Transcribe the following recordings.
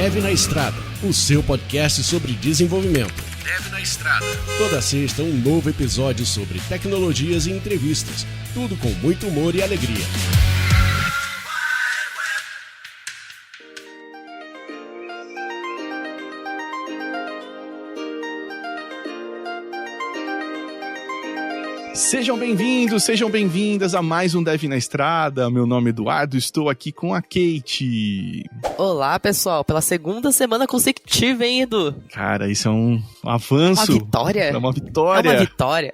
Dev na Estrada, o seu podcast sobre desenvolvimento. Dev na Estrada. Toda sexta um novo episódio sobre tecnologias e entrevistas, tudo com muito humor e alegria. Sejam bem-vindos, sejam bem-vindas a mais um Dev na Estrada. Meu nome é Eduardo, estou aqui com a Kate. Olá, pessoal, pela segunda semana consecutiva, hein, Edu? Cara, isso é um avanço. Uma vitória? É uma vitória. É uma vitória.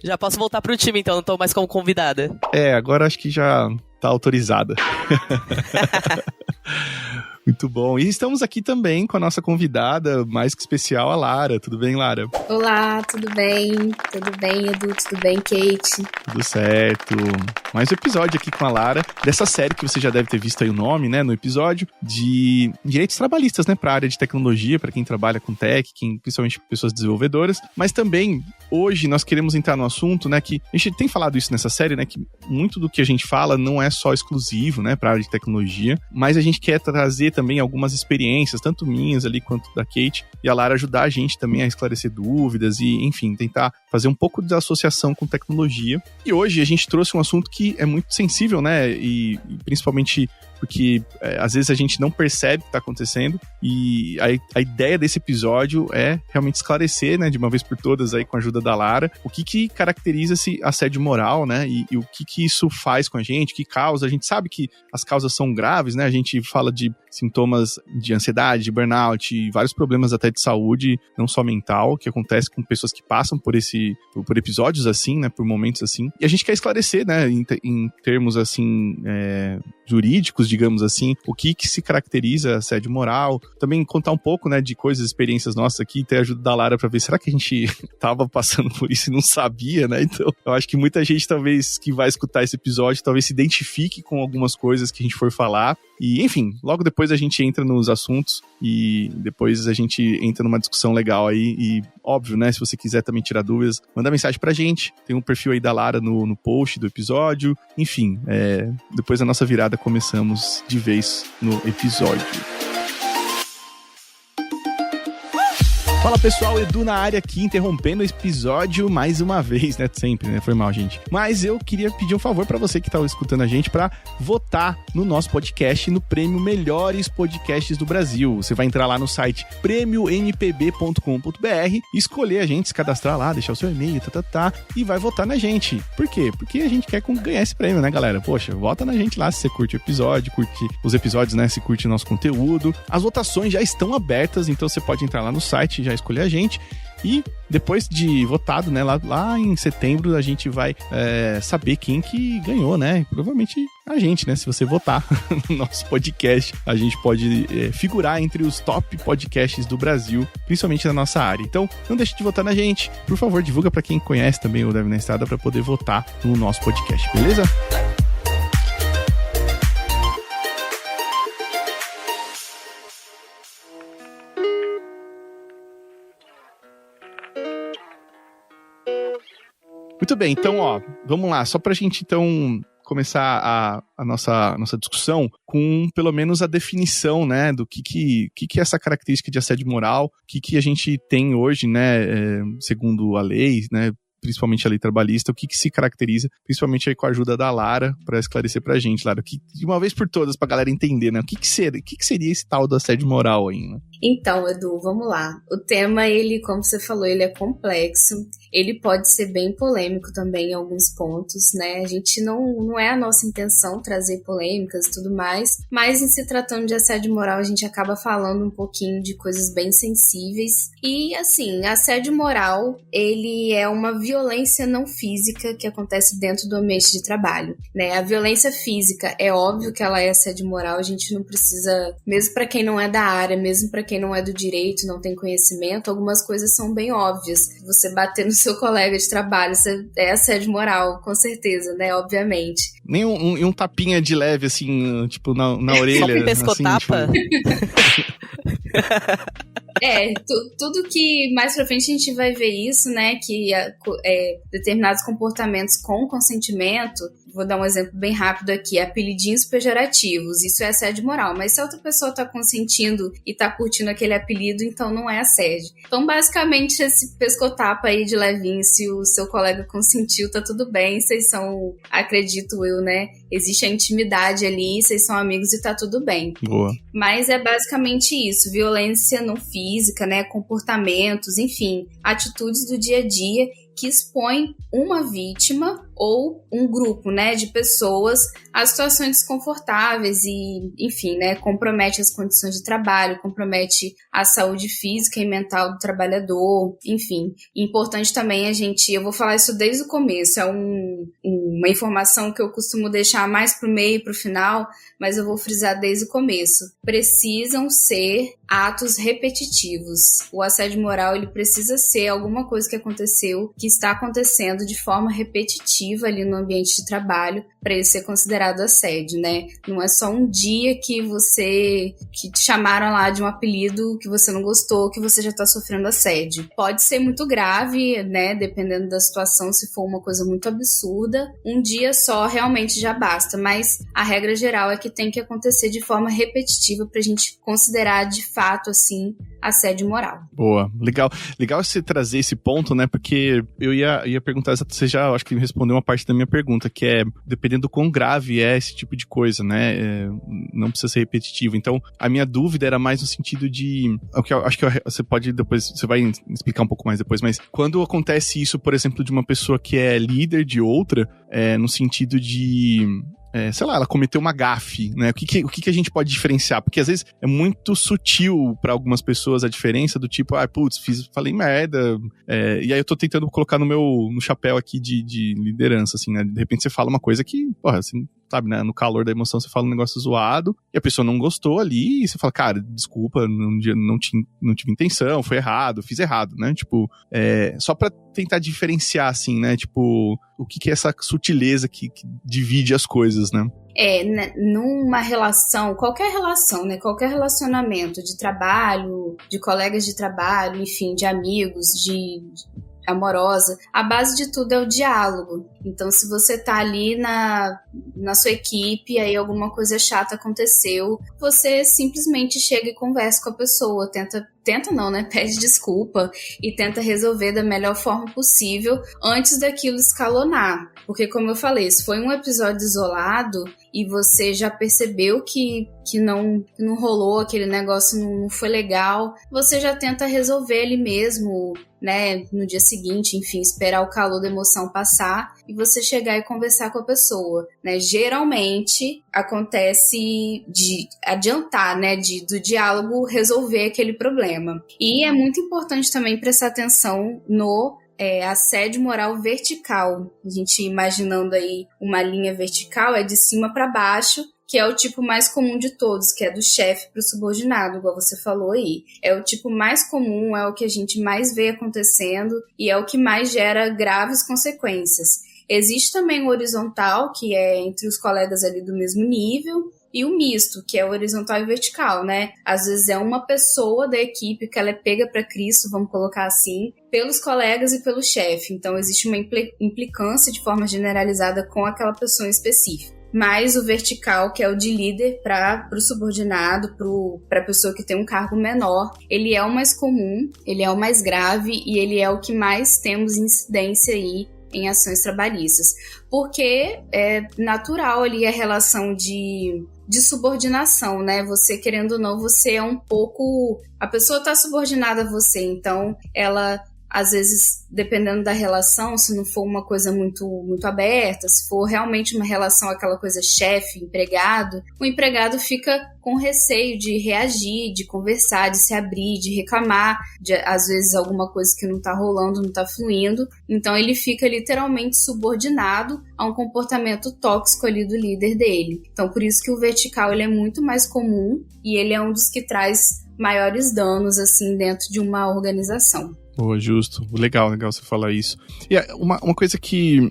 Já posso voltar pro time, então, não tô mais como convidada. Agora acho que já tá autorizada. Muito bom. E estamos aqui também com a nossa convidada mais que especial, a Lara. Tudo bem, Lara? Olá, tudo bem? Tudo bem, Edu? Tudo bem, Kate? Tudo certo. Mais um episódio aqui com a Lara, dessa série que você já deve ter visto aí o nome, né, no episódio, de direitos trabalhistas, né, para a área de tecnologia, para quem trabalha com tech, principalmente pessoas desenvolvedoras. Mas também, hoje, nós queremos entrar no assunto, né, que a gente tem falado isso nessa série, né, que muito do que a gente fala não é só exclusivo, né, para a área de tecnologia, mas a gente quer trazer também algumas experiências, tanto minhas ali quanto da Kate, e a Lara ajudar a gente também a esclarecer dúvidas e, enfim, tentar fazer um pouco de associação com tecnologia. E hoje a gente trouxe um assunto que é muito sensível, né, e principalmente porque às vezes a gente não percebe o que está acontecendo, e a ideia desse episódio é realmente esclarecer, né, de uma vez por todas aí com a ajuda da Lara, o que caracteriza esse assédio moral, né, e o que isso faz com a gente, que causa. A gente sabe que as causas são graves, né, a gente fala de sintomas de ansiedade, de burnout, e vários problemas até de saúde, não só mental, que acontece com pessoas que passam por episódios assim, né, por momentos assim, e a gente quer esclarecer, né, em termos assim, jurídicos, digamos assim, o que se caracteriza assédio moral, também contar um pouco, né, de coisas, experiências nossas aqui, ter a ajuda da Lara pra ver, será que a gente tava passando por isso e não sabia, né? Então, eu acho que muita gente, talvez, que vai escutar esse episódio, talvez se identifique com algumas coisas que a gente for falar, e, enfim, logo depois a gente entra nos assuntos e depois a gente entra numa discussão legal aí, e óbvio, né, se você quiser também tirar dúvidas, manda mensagem pra gente, tem um perfil aí da Lara no post do episódio, enfim, depois da nossa virada começamos de vez no episódio. Fala pessoal, Edu na área aqui, interrompendo o episódio mais uma vez, né? Sempre, né? Foi mal, gente. Mas eu queria pedir um favor pra você que tá escutando a gente pra votar no nosso podcast no prêmio Melhores Podcasts do Brasil. Você vai entrar lá no site prêmiompb.com.br, escolher a gente, se cadastrar lá, deixar o seu e-mail, e vai votar na gente. Por quê? Porque a gente quer ganhar esse prêmio, né, galera? Poxa, vota na gente lá se você curte o episódio, curte os episódios, né? Se curte o nosso conteúdo. As votações já estão abertas, então você pode entrar lá no site, já escolher a gente, e depois de votado, né, lá em setembro a gente vai saber quem que ganhou, né, provavelmente a gente, né, se você votar no nosso podcast, a gente pode figurar entre os top podcasts do Brasil, principalmente na nossa área. Então, não deixe de votar na gente, por favor, divulga para quem conhece também o Dev na Estrada para poder votar no nosso podcast, beleza? Muito bem, então, vamos lá, só pra gente, então, começar a nossa discussão com, pelo menos, a definição, né, do que é essa característica de assédio moral, o que a gente tem hoje, né, segundo a lei, né, principalmente a lei trabalhista, o que se caracteriza, principalmente aí com a ajuda da Lara, para esclarecer pra gente, Lara, de uma vez por todas, pra galera entender, né, o que seria esse tal do assédio moral aí, né? Então, Edu, vamos lá. O tema, ele, como você falou, ele é complexo, ele pode ser bem polêmico também em alguns pontos, né? A gente não é a nossa intenção trazer polêmicas e tudo mais, mas em se tratando de assédio moral, a gente acaba falando um pouquinho de coisas bem sensíveis. E, assim, assédio moral, ele é uma violência não física que acontece dentro do ambiente de trabalho, né? A violência física, é óbvio que ela é assédio moral, a gente não precisa, mesmo para quem não é da área, mesmo para quem não é do direito, não tem conhecimento, algumas coisas são bem óbvias. Você bater no seu colega de trabalho, é assédio moral, com certeza, né? Obviamente. Nem um tapinha de leve, assim, tipo, na orelha. Só um pescotapa? Assim, tipo... Tudo que mais pra frente a gente vai ver isso, né, que determinados comportamentos com consentimento, vou dar um exemplo bem rápido aqui, apelidinhos pejorativos, isso é assédio moral, mas se a outra pessoa tá consentindo e tá curtindo aquele apelido, então não é assédio. Então, basicamente, esse pescotapa aí de levinho, se o seu colega consentiu, tá tudo bem, vocês são, acredito eu, né, existe a intimidade ali, vocês são amigos e tá tudo bem. Boa. Mas é basicamente isso, violência não física, né, comportamentos, enfim, atitudes do dia a dia que expõem uma vítima ou um grupo, né, de pessoas a situações desconfortáveis e, enfim, né, compromete as condições de trabalho, compromete a saúde física e mental do trabalhador, enfim. Importante também eu vou falar isso desde o começo, é uma informação que eu costumo deixar mais pro meio e pro final, mas eu vou frisar desde o começo. Precisam ser atos repetitivos. O assédio moral, ele precisa ser alguma coisa que aconteceu, que está acontecendo de forma repetitiva ali no ambiente de trabalho, para ele ser considerado assédio, né? Não é só um dia que te chamaram lá de um apelido que você não gostou, que você já tá sofrendo assédio. Pode ser muito grave, né? Dependendo da situação, se for uma coisa muito absurda, um dia só realmente já basta, mas a regra geral é que tem que acontecer de forma repetitiva pra gente considerar de fato, assim, assédio moral. Boa, legal você trazer esse ponto, né, porque eu ia perguntar, você já, acho que respondeu uma parte da minha pergunta, que é, dependendo do quão grave é esse tipo de coisa, né, não precisa ser repetitivo. Então, a minha dúvida era mais no sentido de, acho que você pode depois, você vai explicar um pouco mais depois, mas quando acontece isso, por exemplo, de uma pessoa que é líder de outra, no sentido de... sei lá, ela cometeu uma gafe, né? O que a gente pode diferenciar? Porque às vezes é muito sutil pra algumas pessoas a diferença do tipo, falei merda, e aí eu tô tentando colocar no chapéu aqui de liderança, assim, né? De repente você fala uma coisa que, assim, sabe, né? No calor da emoção você fala um negócio zoado, e a pessoa não gostou ali, e você fala, cara, desculpa, não tive intenção, foi errado, fiz errado, né? Tipo, só pra tentar diferenciar, assim, né? Tipo, o que é essa sutileza que divide as coisas, né? Numa relação, qualquer relação, né? Qualquer relacionamento de trabalho, de colegas de trabalho, enfim, de amigos, de amorosa, a base de tudo é o diálogo. Então, se você tá ali na sua equipe, aí alguma coisa chata aconteceu, você simplesmente chega e conversa com a pessoa, tenta não, né? Pede desculpa e tenta resolver da melhor forma possível antes daquilo escalonar. Porque, como eu falei, se foi um episódio isolado e você já percebeu que não rolou, aquele negócio não foi legal, você já tenta resolver ali mesmo, né? No dia seguinte, enfim, esperar o calor da emoção passar e você chegar e conversar com a pessoa, né? Geralmente acontece de adiantar, né? Do diálogo resolver aquele problema. E é muito importante também prestar atenção no assédio moral vertical. A gente imaginando aí uma linha vertical, é de cima para baixo, que é o tipo mais comum de todos, que é do chefe para o subordinado, igual você falou aí. É o tipo mais comum, é o que a gente mais vê acontecendo e é o que mais gera graves consequências. Existe também o horizontal, que é entre os colegas ali do mesmo nível, e o misto, que é o horizontal e vertical, né? Às vezes é uma pessoa da equipe que ela é pega para Cristo, vamos colocar assim, pelos colegas e pelo chefe. Então existe uma implicância de forma generalizada com aquela pessoa em específico. Mas o vertical, que é o de líder para o subordinado, para a pessoa que tem um cargo menor, ele é o mais comum, ele é o mais grave e ele é o que mais temos incidência aí em ações trabalhistas. Porque é natural ali a relação de subordinação, né? Você, querendo ou não, você é um pouco... A pessoa está subordinada a você, então ela... Às vezes, dependendo da relação, se não for uma coisa muito, muito aberta, se for realmente uma relação, aquela coisa chefe-empregado, o empregado fica com receio de reagir, de conversar, de se abrir, de reclamar, de, às vezes, alguma coisa que não está rolando, não está fluindo. Então, ele fica literalmente subordinado a um comportamento tóxico ali do líder dele. Então, por isso que o vertical ele é muito mais comum e ele é um dos que traz maiores danos, assim, dentro de uma organização. Boa, justo. Legal você falar isso. E uma coisa que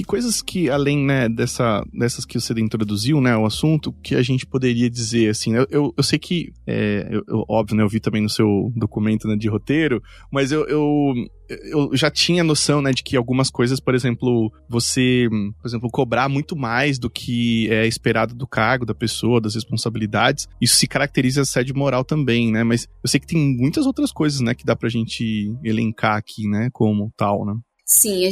coisas que, além, né, dessas que você introduziu, né, o assunto, que a gente poderia dizer, assim, eu sei que, óbvio, né, eu vi também no seu documento, né, de roteiro, mas eu eu já tinha noção, né, de que algumas coisas, por exemplo, você, cobrar muito mais do que é esperado do cargo, da pessoa, das responsabilidades, isso se caracteriza assédio moral também, né? Mas eu sei que tem muitas outras coisas, né, que dá pra gente elencar aqui, né, como tal, né? Sim,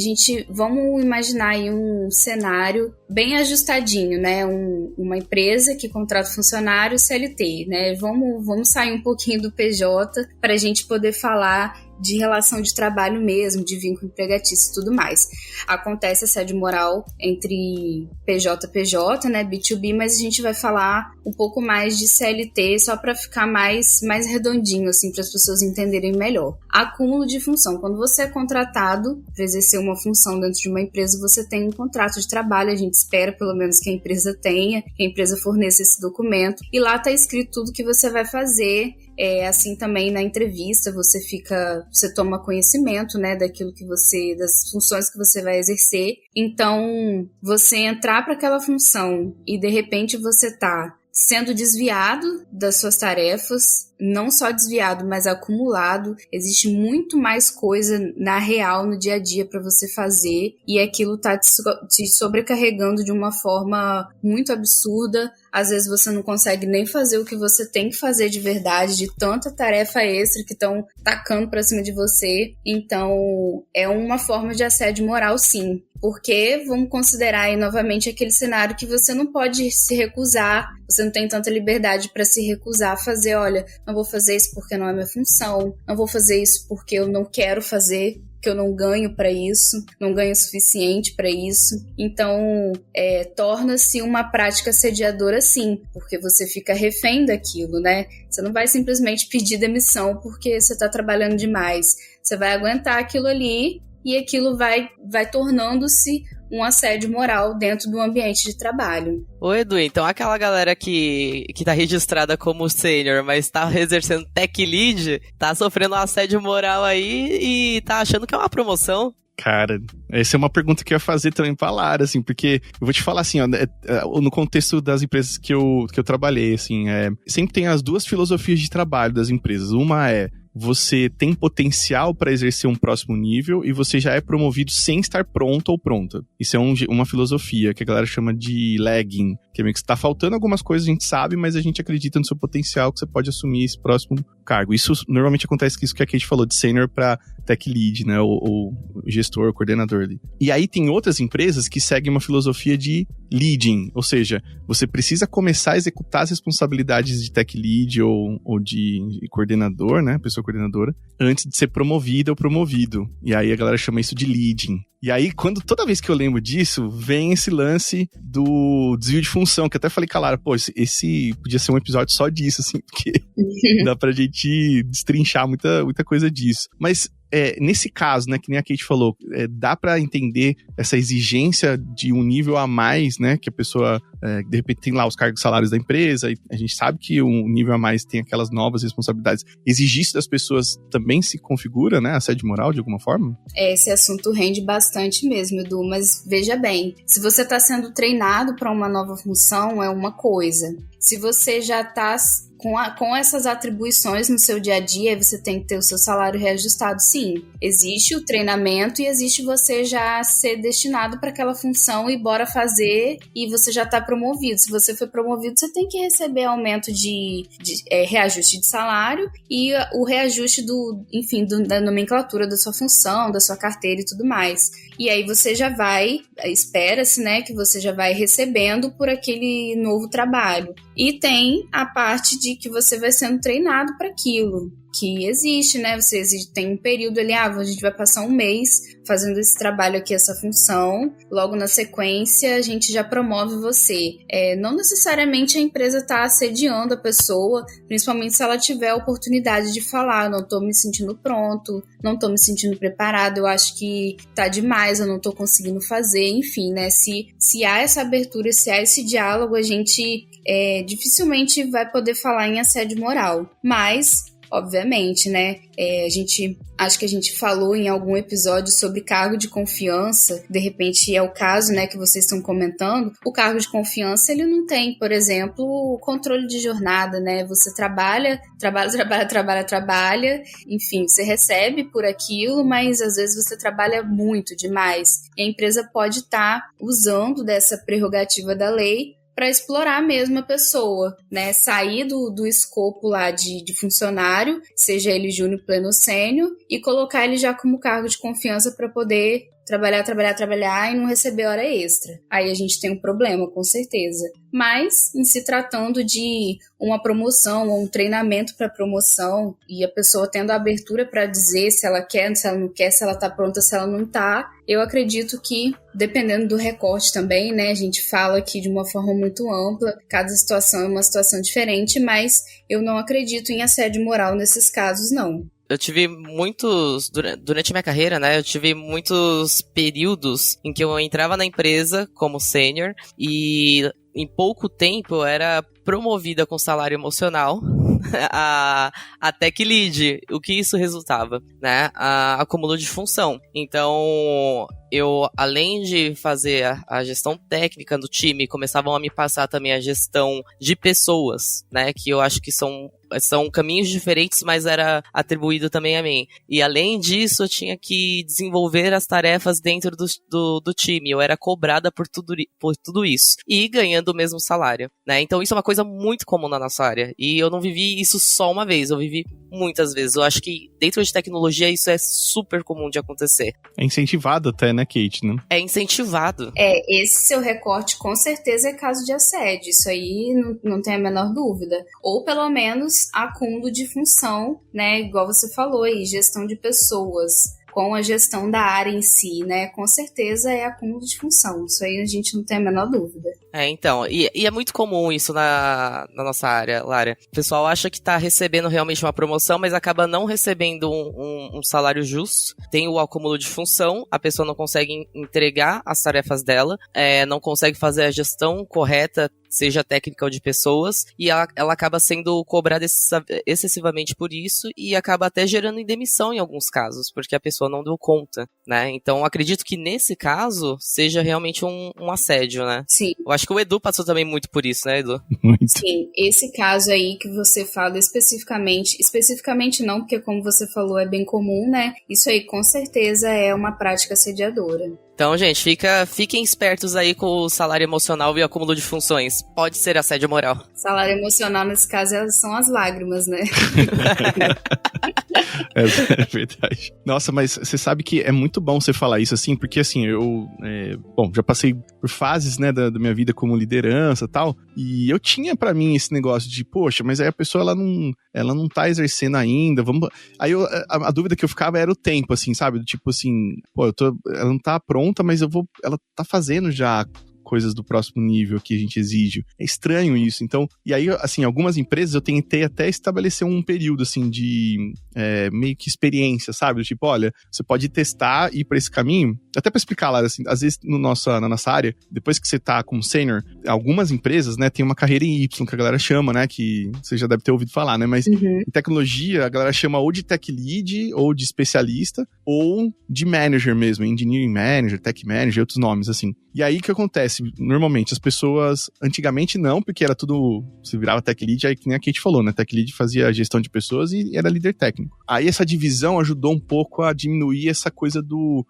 vamos imaginar aí um cenário bem ajustadinho, né? Uma empresa que contrata funcionário CLT, né? Vamos sair um pouquinho do PJ para a gente poder falar de relação de trabalho mesmo, de vínculo empregatício e tudo mais. Acontece assédio moral entre PJ e PJ, né, B2B, mas a gente vai falar um pouco mais de CLT só para ficar mais redondinho, assim, para as pessoas entenderem melhor. Acúmulo de função. Quando você é contratado para exercer uma função dentro de uma empresa, você tem um contrato de trabalho, a gente espera pelo menos que a empresa tenha, que a empresa forneça esse documento, e lá está escrito tudo que você vai fazer. Assim também na entrevista você toma conhecimento, né, das funções que você vai exercer. Então, você entrar para aquela função e de repente você tá sendo desviado das suas tarefas, não só desviado, mas acumulado. Existe muito mais coisa na real, no dia a dia para você fazer, e aquilo tá te sobrecarregando de uma forma muito absurda. Às vezes você não consegue nem fazer o que você tem que fazer de verdade, de tanta tarefa extra que estão tacando pra cima de você. Então, é uma forma de assédio moral, sim. Porque vamos considerar aí novamente aquele cenário que você não pode se recusar, você não tem tanta liberdade para se recusar a fazer, olha, não vou fazer isso porque não é minha função, não vou fazer isso porque eu não quero fazer, que eu não ganho para isso, não ganho o suficiente para isso. Então, torna-se uma prática assediadora, sim, porque você fica refém daquilo, né? Você não vai simplesmente pedir demissão porque você está trabalhando demais. Você vai aguentar aquilo ali e aquilo vai tornando-se um assédio moral dentro do ambiente de trabalho. Ô Edu, então aquela galera que tá registrada como sênior, mas tá exercendo tech lead, tá sofrendo um assédio moral aí e tá achando que é uma promoção? Cara, essa é uma pergunta que eu ia fazer também pra Lara, assim, porque eu vou te falar assim, ó, no contexto das empresas que eu trabalhei, assim, sempre tem as duas filosofias de trabalho das empresas. Uma é: você tem potencial para exercer um próximo nível e você já é promovido sem estar pronto ou pronta. Isso é uma filosofia que a galera chama de lagging, que é meio que está faltando algumas coisas, a gente sabe, mas a gente acredita no seu potencial que você pode assumir esse próximo cargo. Isso normalmente acontece com isso que a Kate falou, de senior para tech lead, né, ou gestor, coordenador ali. E aí tem outras empresas que seguem uma filosofia de leading, ou seja, você precisa começar a executar as responsabilidades de tech lead ou de coordenador, né, pessoa coordenadora, antes de ser promovida ou promovido. E aí a galera chama isso de leading. E aí, toda vez que eu lembro disso, vem esse lance do desvio de função, que eu até falei com a Lara, pô, esse podia ser um episódio só disso, assim, porque dá pra gente destrinchar muita coisa disso. Mas nesse caso, né, que nem a Kate falou, dá pra entender essa exigência de um nível a mais, né, que a pessoa, de repente, tem lá os cargos e salários da empresa, e a gente sabe que um nível a mais tem aquelas novas responsabilidades. Exigir isso das pessoas também se configura, né, assédio moral, de alguma forma? Esse assunto rende bastante mesmo, Edu, mas veja bem, se você está sendo treinado para uma nova função, é uma coisa. Se você já está com essas atribuições no seu dia a dia, você tem que ter o seu salário reajustado, sim. Existe o treinamento e existe você já ser destinado para aquela função e bora fazer, e você já está promovido. Se você foi promovido, você tem que receber aumento de reajuste de salário e o reajuste da nomenclatura da sua função, da sua carteira e tudo mais. E aí você já vai, espera-se, né, que você já vai recebendo por aquele novo trabalho. E tem a parte de que você vai sendo treinado para aquilo, que existe, né? Tem um período ali, a gente vai passar um mês fazendo esse trabalho aqui, essa função, logo na sequência a gente já promove você. Não necessariamente a empresa está assediando a pessoa, principalmente se ela tiver a oportunidade de falar, não estou me sentindo pronto, não estou me sentindo preparado, eu acho que tá demais, eu não estou conseguindo fazer, enfim, né? Se há essa abertura, se há esse diálogo, a gente dificilmente vai poder falar em assédio moral, mas obviamente, né? Acho que a gente falou em algum episódio sobre cargo de confiança, de repente é o caso, né, que vocês estão comentando. O cargo de confiança, ele não tem, por exemplo, o controle de jornada, né? Você trabalha, enfim, você recebe por aquilo, mas às vezes você trabalha muito demais. E a empresa pode estar usando dessa prerrogativa da lei para explorar mesmo a pessoa, né? Sair do escopo lá de funcionário, seja ele júnior, pleno ou sênior, e colocar ele já como cargo de confiança para poder trabalhar e não receber hora extra. Aí a gente tem um problema, com certeza. Mas, em se tratando de uma promoção ou um treinamento para promoção e a pessoa tendo a abertura para dizer se ela quer, se ela não quer, se ela está pronta, se ela não está, eu acredito que, dependendo do recorte também, né, a gente fala aqui de uma forma muito ampla, cada situação é uma situação diferente, mas eu não acredito em assédio moral nesses casos, não. Eu tive durante a minha carreira, né, eu tive muitos períodos em que eu entrava na empresa como sênior e em pouco tempo eu era promovida com salário emocional a tech lead. O que isso resultava, né? Acúmulo de função. Então, eu, além de fazer a gestão técnica do time, começavam a me passar também a gestão de pessoas, né? Que eu acho que são caminhos diferentes, mas era atribuído também a mim. E além disso, eu tinha que desenvolver as tarefas dentro do time. Eu era cobrada por tudo isso. E ganhando o mesmo salário, né? Então isso é uma coisa muito comum na nossa área. E eu não vivi isso só uma vez, eu vivi muitas vezes. Eu acho que dentro de tecnologia isso é super comum de acontecer. É incentivado até, né, Kate? Né? É incentivado. Esse seu recorte com certeza é caso de assédio. Isso aí não tem a menor dúvida. Ou pelo menos acúmulo de função, né? Igual você falou aí, gestão de pessoas com a gestão da área em si, né? Com certeza é acúmulo de função. Isso aí a gente não tem a menor dúvida. Então, e é muito comum isso na nossa área, Lara. O pessoal acha que tá recebendo realmente uma promoção, mas acaba não recebendo um salário justo. Tem o acúmulo de função, a pessoa não consegue entregar as tarefas dela, não consegue fazer a gestão correta, seja técnica ou de pessoas, e ela acaba sendo cobrada excessivamente por isso e acaba até gerando demissão em alguns casos, porque a pessoa não deu conta, né? Então, acredito que nesse caso seja realmente um assédio, né? Sim. Eu acho que o Edu passou também muito por isso, né, Edu? Muito. Sim, esse caso aí que você fala especificamente não, porque como você falou, é bem comum, né? Isso aí com certeza é uma prática assediadora. Então, gente, fiquem espertos aí com o salário emocional e o acúmulo de funções. Pode ser assédio moral. Salário emocional, nesse caso, são as lágrimas, né? É verdade. Nossa, mas você sabe que é muito bom você falar isso, assim, porque, assim, eu já passei por fases, né, da minha vida como liderança e tal, e eu tinha pra mim esse negócio de, poxa, mas aí a pessoa, ela não tá exercendo ainda, Aí a dúvida que eu ficava era o tempo, assim, sabe? Tipo assim, ela não tá pronta, mas ela tá fazendo já coisas do próximo nível que a gente exige. É estranho isso. Então, e aí, assim, algumas empresas eu tentei até estabelecer um período, assim, de meio que experiência, sabe? Tipo, olha, você pode testar e ir pra esse caminho. Até pra explicar, Lara, assim, às vezes na nossa área, depois que você tá como sênior, algumas empresas, né, tem uma carreira em Y, que a galera chama, né, que você já deve ter ouvido falar, né, mas em tecnologia, a galera chama ou de tech lead, ou de especialista, ou de manager mesmo, engineering manager, tech manager, outros nomes, assim. E aí, o que acontece? Normalmente, as pessoas, antigamente não, porque era tudo, se virava tech lead, aí que nem a Kate falou, né, tech lead fazia gestão de pessoas e era líder técnico. Aí essa divisão ajudou um pouco a diminuir essa coisa do,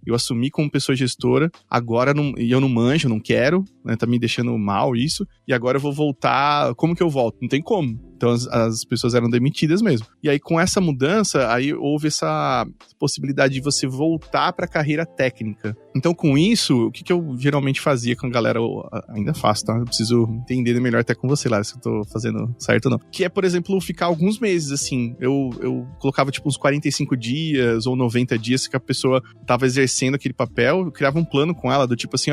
eu assumi como pessoa gestora, agora eu não manjo, não quero, né, tá me deixando mal isso, e agora eu vou voltar, como que eu volto? Não tem como. Então as pessoas eram demitidas mesmo. E aí com essa mudança, aí houve essa possibilidade de você voltar pra carreira técnica. Então com isso, o que eu geralmente fazia com a galera, eu ainda faço, tá? Eu preciso entender melhor até com você lá, se eu tô fazendo certo ou não. Que é, por exemplo, ficar alguns meses, assim, eu colocava tipo uns 45 dias ou 90 dias que a pessoa tava exercendo aquele papel, eu criava um plano com ela do tipo assim,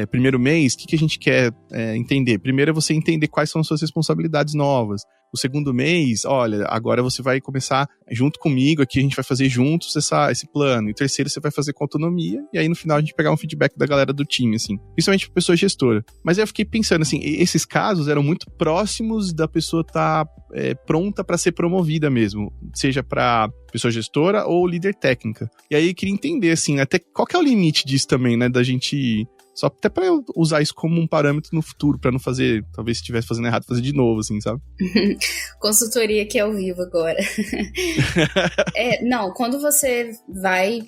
primeiro mês, o que a gente quer entender? Primeiro é você entender quais são as suas responsabilidades novas. O segundo mês, olha, agora você vai começar junto comigo aqui, a gente vai fazer juntos esse plano. E o terceiro você vai fazer com autonomia. E aí no final a gente pegava um feedback da galera do time, assim. Principalmente pra pessoa gestora. Mas aí eu fiquei pensando, assim, esses casos eram muito próximos da pessoa estar pronta para ser promovida mesmo. Seja pra pessoa gestora ou líder técnica. E aí eu queria entender, assim, até qual que é o limite disso também, né? Da gente... Só até pra eu usar isso como um parâmetro no futuro, pra não fazer, talvez se estivesse fazendo errado, fazer de novo, assim, sabe? Consultoria aqui ao vivo agora. Não, quando você vai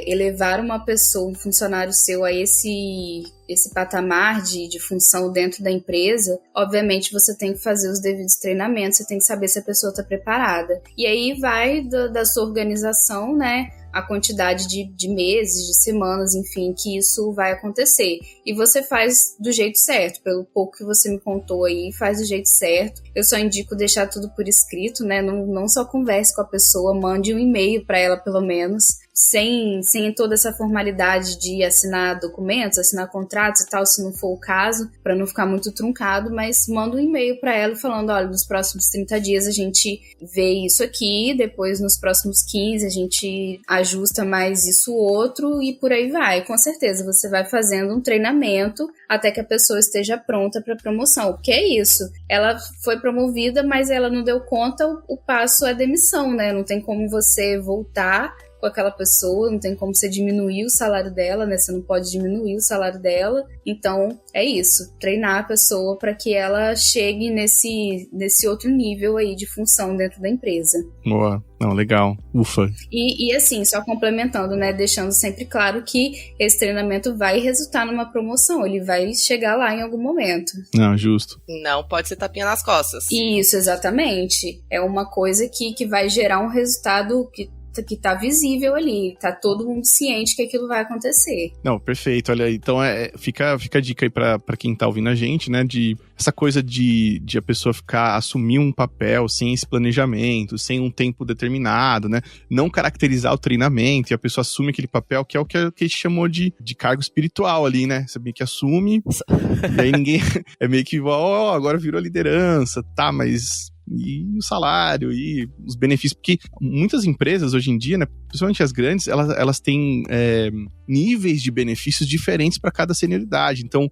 elevar uma pessoa, um funcionário seu a esse patamar de função dentro da empresa, obviamente você tem que fazer os devidos treinamentos, você tem que saber se a pessoa está preparada. E aí vai da sua organização, né? A quantidade de meses, de semanas, enfim, que isso vai acontecer. E você faz do jeito certo, pelo pouco que você me contou aí, faz do jeito certo. Eu só indico deixar tudo por escrito, né? Não só converse com a pessoa, mande um e-mail para ela, pelo menos, sem toda essa formalidade de assinar documentos, assinar contratos e tal, se não for o caso, para não ficar muito truncado, mas manda um e-mail para ela falando, olha, nos próximos 30 dias a gente vê isso aqui, depois nos próximos 15 a gente ajusta mais isso outro e por aí vai. Com certeza você vai fazendo um treinamento até que a pessoa esteja pronta para promoção, porque é isso, ela foi promovida, mas ela não deu conta, o passo é demissão, né? Não tem como você voltar com aquela pessoa, não tem como você diminuir o salário dela, né? Você não pode diminuir o salário dela. Então, é isso. Treinar a pessoa para que ela chegue nesse outro nível aí de função dentro da empresa. Boa. Não, legal. Ufa. E assim, só complementando, né? Deixando sempre claro que esse treinamento vai resultar numa promoção. Ele vai chegar lá em algum momento. Não, justo. Não pode ser tapinha nas costas. Isso, exatamente. É uma coisa que vai gerar um resultado que tá visível ali, tá todo mundo ciente que aquilo vai acontecer. Não, perfeito, olha aí, então fica a dica aí pra quem tá ouvindo a gente, né, de essa coisa de a pessoa assumir um papel sem esse planejamento, sem um tempo determinado, né, não caracterizar o treinamento e a pessoa assume aquele papel que é o que a gente chamou de cargo espiritual ali, né, você meio que assume e aí ninguém, é meio que, agora virou liderança, tá, mas... E o salário, e os benefícios, porque muitas empresas hoje em dia, né, principalmente as grandes, elas têm níveis de benefícios diferentes para cada senioridade, então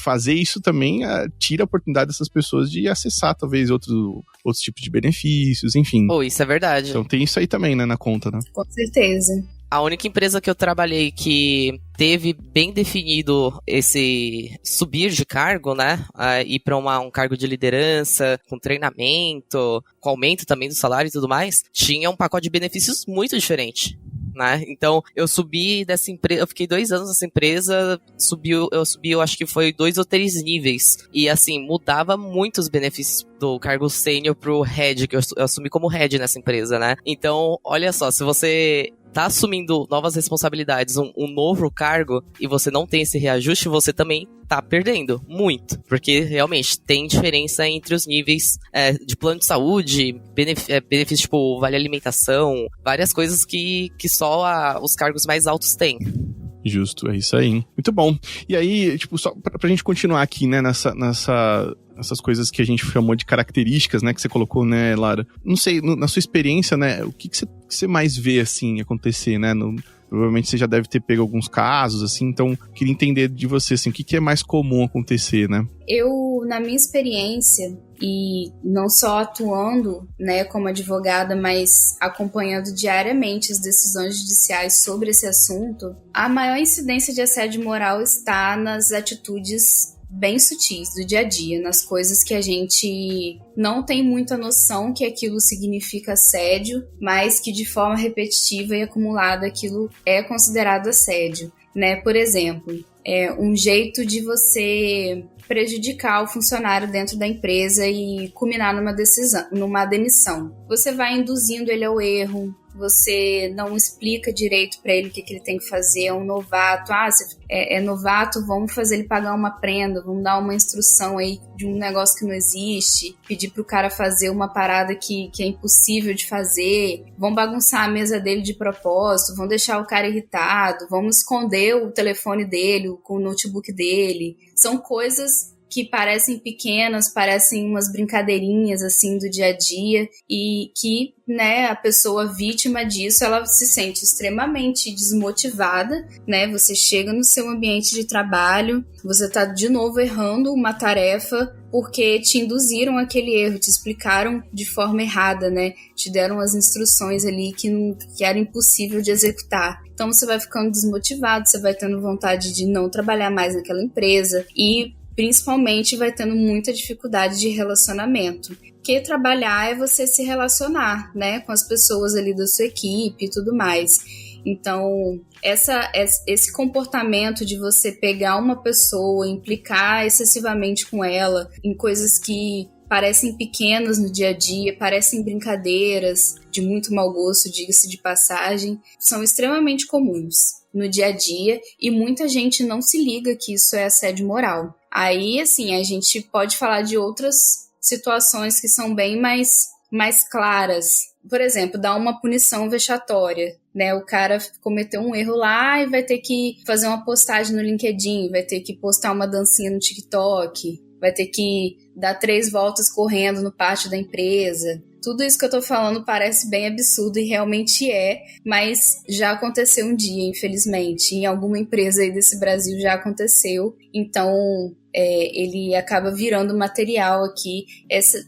fazer isso também tira a oportunidade dessas pessoas de acessar talvez outros tipos de benefícios, enfim. Isso é verdade. Então tem isso aí também, né, na conta, né? Com certeza. A única empresa que eu trabalhei que teve bem definido esse subir de cargo, né? Ir para um cargo de liderança, com treinamento, com aumento também do salário e tudo mais, tinha um pacote de benefícios muito diferente. Né? Então, eu subi dessa empresa, eu fiquei 2 anos nessa empresa, eu acho que foi 2 ou 3 níveis. E assim, mudava muito os benefícios do cargo sênior pro head, que eu assumi como head nessa empresa, né? Então, olha só, se você tá assumindo novas responsabilidades, um novo cargo, e você não tem esse reajuste, você também tá perdendo muito, porque realmente tem diferença entre os níveis de plano de saúde, benefícios tipo vale alimentação, várias coisas que só os cargos mais altos têm. Justo, é isso aí. Muito bom. E aí, tipo, só pra gente continuar aqui, né, essas coisas que a gente chamou de características, né, que você colocou, né, Lara? Não sei, na sua experiência, né, o que você mais vê, assim, acontecer, né, provavelmente você já deve ter pego alguns casos, assim, então queria entender de você, assim, o que é mais comum acontecer, né? Eu, na minha experiência, e não só atuando, né, como advogada, mas acompanhando diariamente as decisões judiciais sobre esse assunto, a maior incidência de assédio moral está nas atitudes bem sutis do dia a dia, nas coisas que a gente não tem muita noção que aquilo significa assédio, mas que de forma repetitiva e acumulada aquilo é considerado assédio, né? Por exemplo, um jeito de você prejudicar o funcionário dentro da empresa e culminar numa demissão. Você vai induzindo ele ao erro, você não explica direito para ele o que ele tem que fazer, é um novato, é novato, vamos fazer ele pagar uma prenda, vamos dar uma instrução aí de um negócio que não existe, pedir pro cara fazer uma parada que é impossível de fazer, vão bagunçar a mesa dele de propósito, vão deixar o cara irritado, vamos esconder o telefone dele com o notebook dele. São coisas que parecem pequenas, parecem umas brincadeirinhas assim do dia a dia e que, né, a pessoa vítima disso, ela se sente extremamente desmotivada, né? Você chega no seu ambiente de trabalho, você tá de novo errando uma tarefa porque te induziram aquele erro, te explicaram de forma errada, né? Te deram as instruções ali que era impossível de executar. Então você vai ficando desmotivado, você vai tendo vontade de não trabalhar mais naquela empresa e principalmente vai tendo muita dificuldade de relacionamento. Porque trabalhar é você se relacionar, né, com as pessoas ali da sua equipe e tudo mais. Então, esse comportamento de você pegar uma pessoa, implicar excessivamente com ela em coisas que parecem pequenas no dia a dia, parecem brincadeiras de muito mau gosto, diga-se de passagem, são extremamente comuns no dia a dia e muita gente não se liga que isso é assédio moral. Aí, assim, a gente pode falar de outras situações que são bem mais claras. Por exemplo, dar uma punição vexatória, né? O cara cometeu um erro lá e vai ter que fazer uma postagem no LinkedIn, vai ter que postar uma dancinha no TikTok, vai ter que dar 3 voltas correndo no pátio da empresa. Tudo isso que eu tô falando parece bem absurdo e realmente é, mas já aconteceu um dia, infelizmente. Em alguma empresa aí desse Brasil já aconteceu. Então, ele acaba virando material aqui.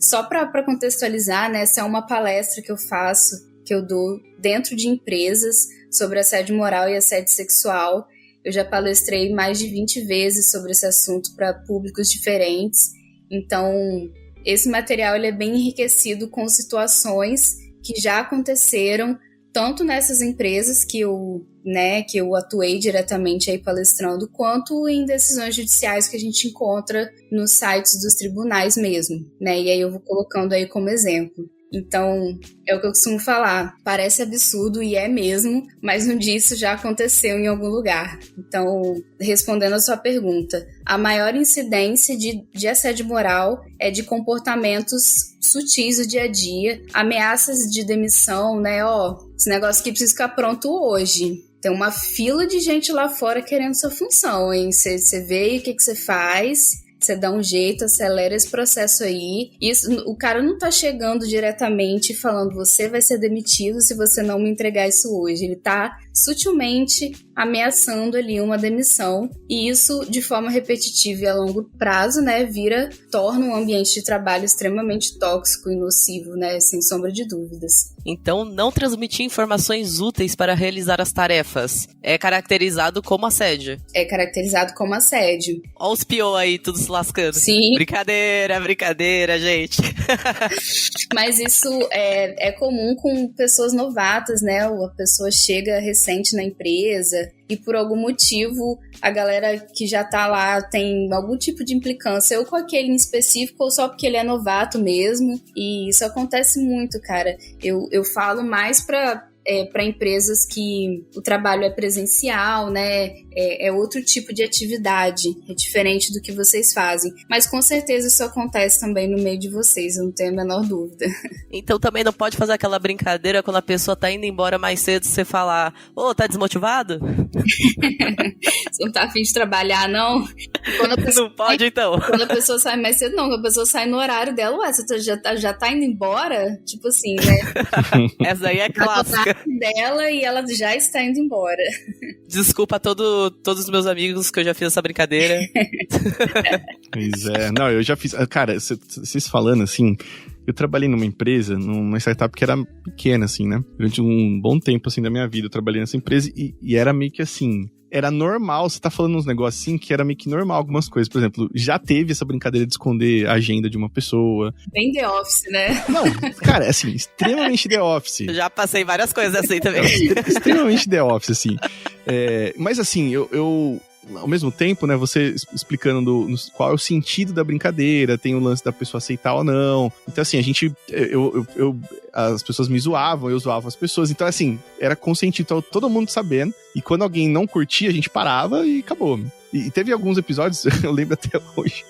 Só para contextualizar, né, essa é uma palestra que eu faço, que eu dou dentro de empresas sobre assédio moral e assédio sexual. Eu já palestrei mais de 20 vezes sobre esse assunto para públicos diferentes. Então, esse material ele é bem enriquecido com situações que já aconteceram, tanto nessas empresas que eu atuei diretamente aí palestrando, quanto em decisões judiciais que a gente encontra nos sites dos tribunais mesmo, né? E aí eu vou colocando aí como exemplo. Então, é o que eu costumo falar, parece absurdo e é mesmo, mas um dia isso já aconteceu em algum lugar. Então, respondendo a sua pergunta, a maior incidência de assédio moral é de comportamentos sutis do dia a dia, ameaças de demissão, né? Esse negócio aqui precisa ficar pronto hoje. Tem uma fila de gente lá fora querendo sua função, hein? Você vê o que você faz... Você dá um jeito, acelera esse processo aí. Isso, o cara não tá chegando diretamente falando você vai ser demitido se você não me entregar isso hoje. Ele tá sutilmente ameaçando ali uma demissão. E isso, de forma repetitiva e a longo prazo, né, torna um ambiente de trabalho extremamente tóxico e nocivo, né, sem sombra de dúvidas. Então, não transmitir informações úteis para realizar as tarefas é caracterizado como assédio. É caracterizado como assédio. Olha os pior aí, tudo se lascando. Sim. Brincadeira, gente. Mas isso é comum com pessoas novatas, né? A pessoa chega recente na empresa e por algum motivo a galera que já tá lá tem algum tipo de implicância, ou com aquele em específico, ou só porque ele é novato mesmo. E isso acontece muito, cara. Eu falo mais para empresas que o trabalho é presencial, né? É outro tipo de atividade, é diferente do que vocês fazem. Mas com certeza isso acontece também no meio de vocês, eu não tenho a menor dúvida. Então também não pode fazer aquela brincadeira quando a pessoa tá indo embora mais cedo, você falar, tá desmotivado? Você não tá afim de trabalhar, não? Não pode, então. Quando a pessoa sai mais cedo, não. Quando a pessoa sai no horário dela, você já tá indo embora? Tipo assim, né? Essa aí é clássica. Dela e ela já está indo embora. Desculpa a todos os meus amigos que eu já fiz essa brincadeira. Pois é. Não, eu já fiz... Cara, vocês falando assim... Eu trabalhei numa empresa, numa startup que era pequena, assim, né? Durante um bom tempo, assim, da minha vida, eu trabalhei nessa empresa e era meio que assim... Era normal, você tá falando uns negócios assim, que era meio que normal algumas coisas. Por exemplo, já teve essa brincadeira de esconder a agenda de uma pessoa. Bem The Office, né? Não, cara, assim, extremamente The Office. Eu já passei várias coisas assim também. Extremamente The Office, assim. Mas assim, eu ao mesmo tempo, né, você explicando qual é o sentido da brincadeira, tem o lance da pessoa aceitar ou não. Então, assim, as pessoas me zoavam, eu zoava as pessoas. Então, assim, era consentido, então, todo mundo sabendo. E quando alguém não curtia, a gente parava e acabou. E teve alguns episódios, eu lembro até hoje,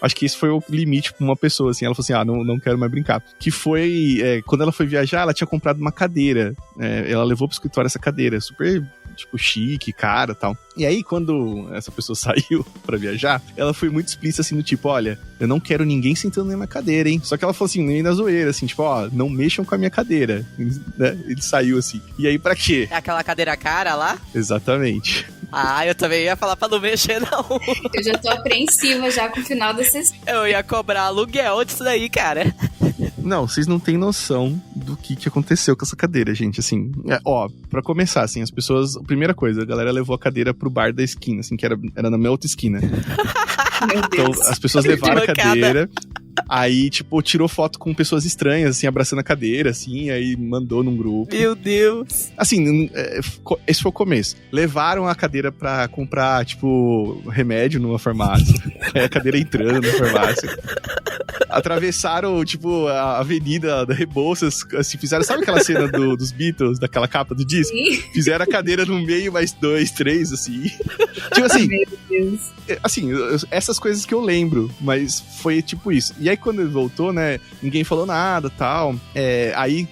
acho que esse foi o limite pra uma pessoa, assim, ela falou assim, não quero mais brincar. Que foi, quando ela foi viajar, ela tinha comprado uma cadeira, ela levou pro escritório essa cadeira, super tipo, chique, cara e tal. E aí, quando essa pessoa saiu pra viajar, ela foi muito explícita, assim, do tipo, olha, eu não quero ninguém sentando na minha cadeira, hein? Só que ela falou assim, nem na zoeira, assim, tipo, ó, não mexam com a minha cadeira, né? Ele saiu assim. E aí, pra quê? É aquela cadeira cara lá? Exatamente. Ah, eu também ia falar pra não mexer, não. Eu já tô apreensiva já com o final dessa história. Eu ia cobrar aluguel disso daí, cara. Não, vocês não têm noção do que aconteceu com essa cadeira, gente, assim. Ó, pra começar, assim, as pessoas... Primeira coisa, a galera levou a cadeira pro bar da esquina, assim, que era na minha outra esquina. Meu Deus. Então, as pessoas levaram a cadeira... Aí, tipo, tirou foto com pessoas estranhas, assim, abraçando a cadeira, assim, aí mandou num grupo. Meu Deus. Assim, esse foi o começo. Levaram a cadeira pra comprar, tipo, remédio numa farmácia. Aí a cadeira entrando na farmácia. Atravessaram, tipo, a avenida da Rebouças, assim, fizeram, sabe aquela cena dos Beatles, daquela capa do disco? Sim. Fizeram a cadeira no meio, mais 2, 3, assim. Tipo assim, Meu Deus. assim, essas coisas que eu lembro, mas foi tipo isso. E aí quando ele voltou, né, ninguém falou nada, tal. Aí,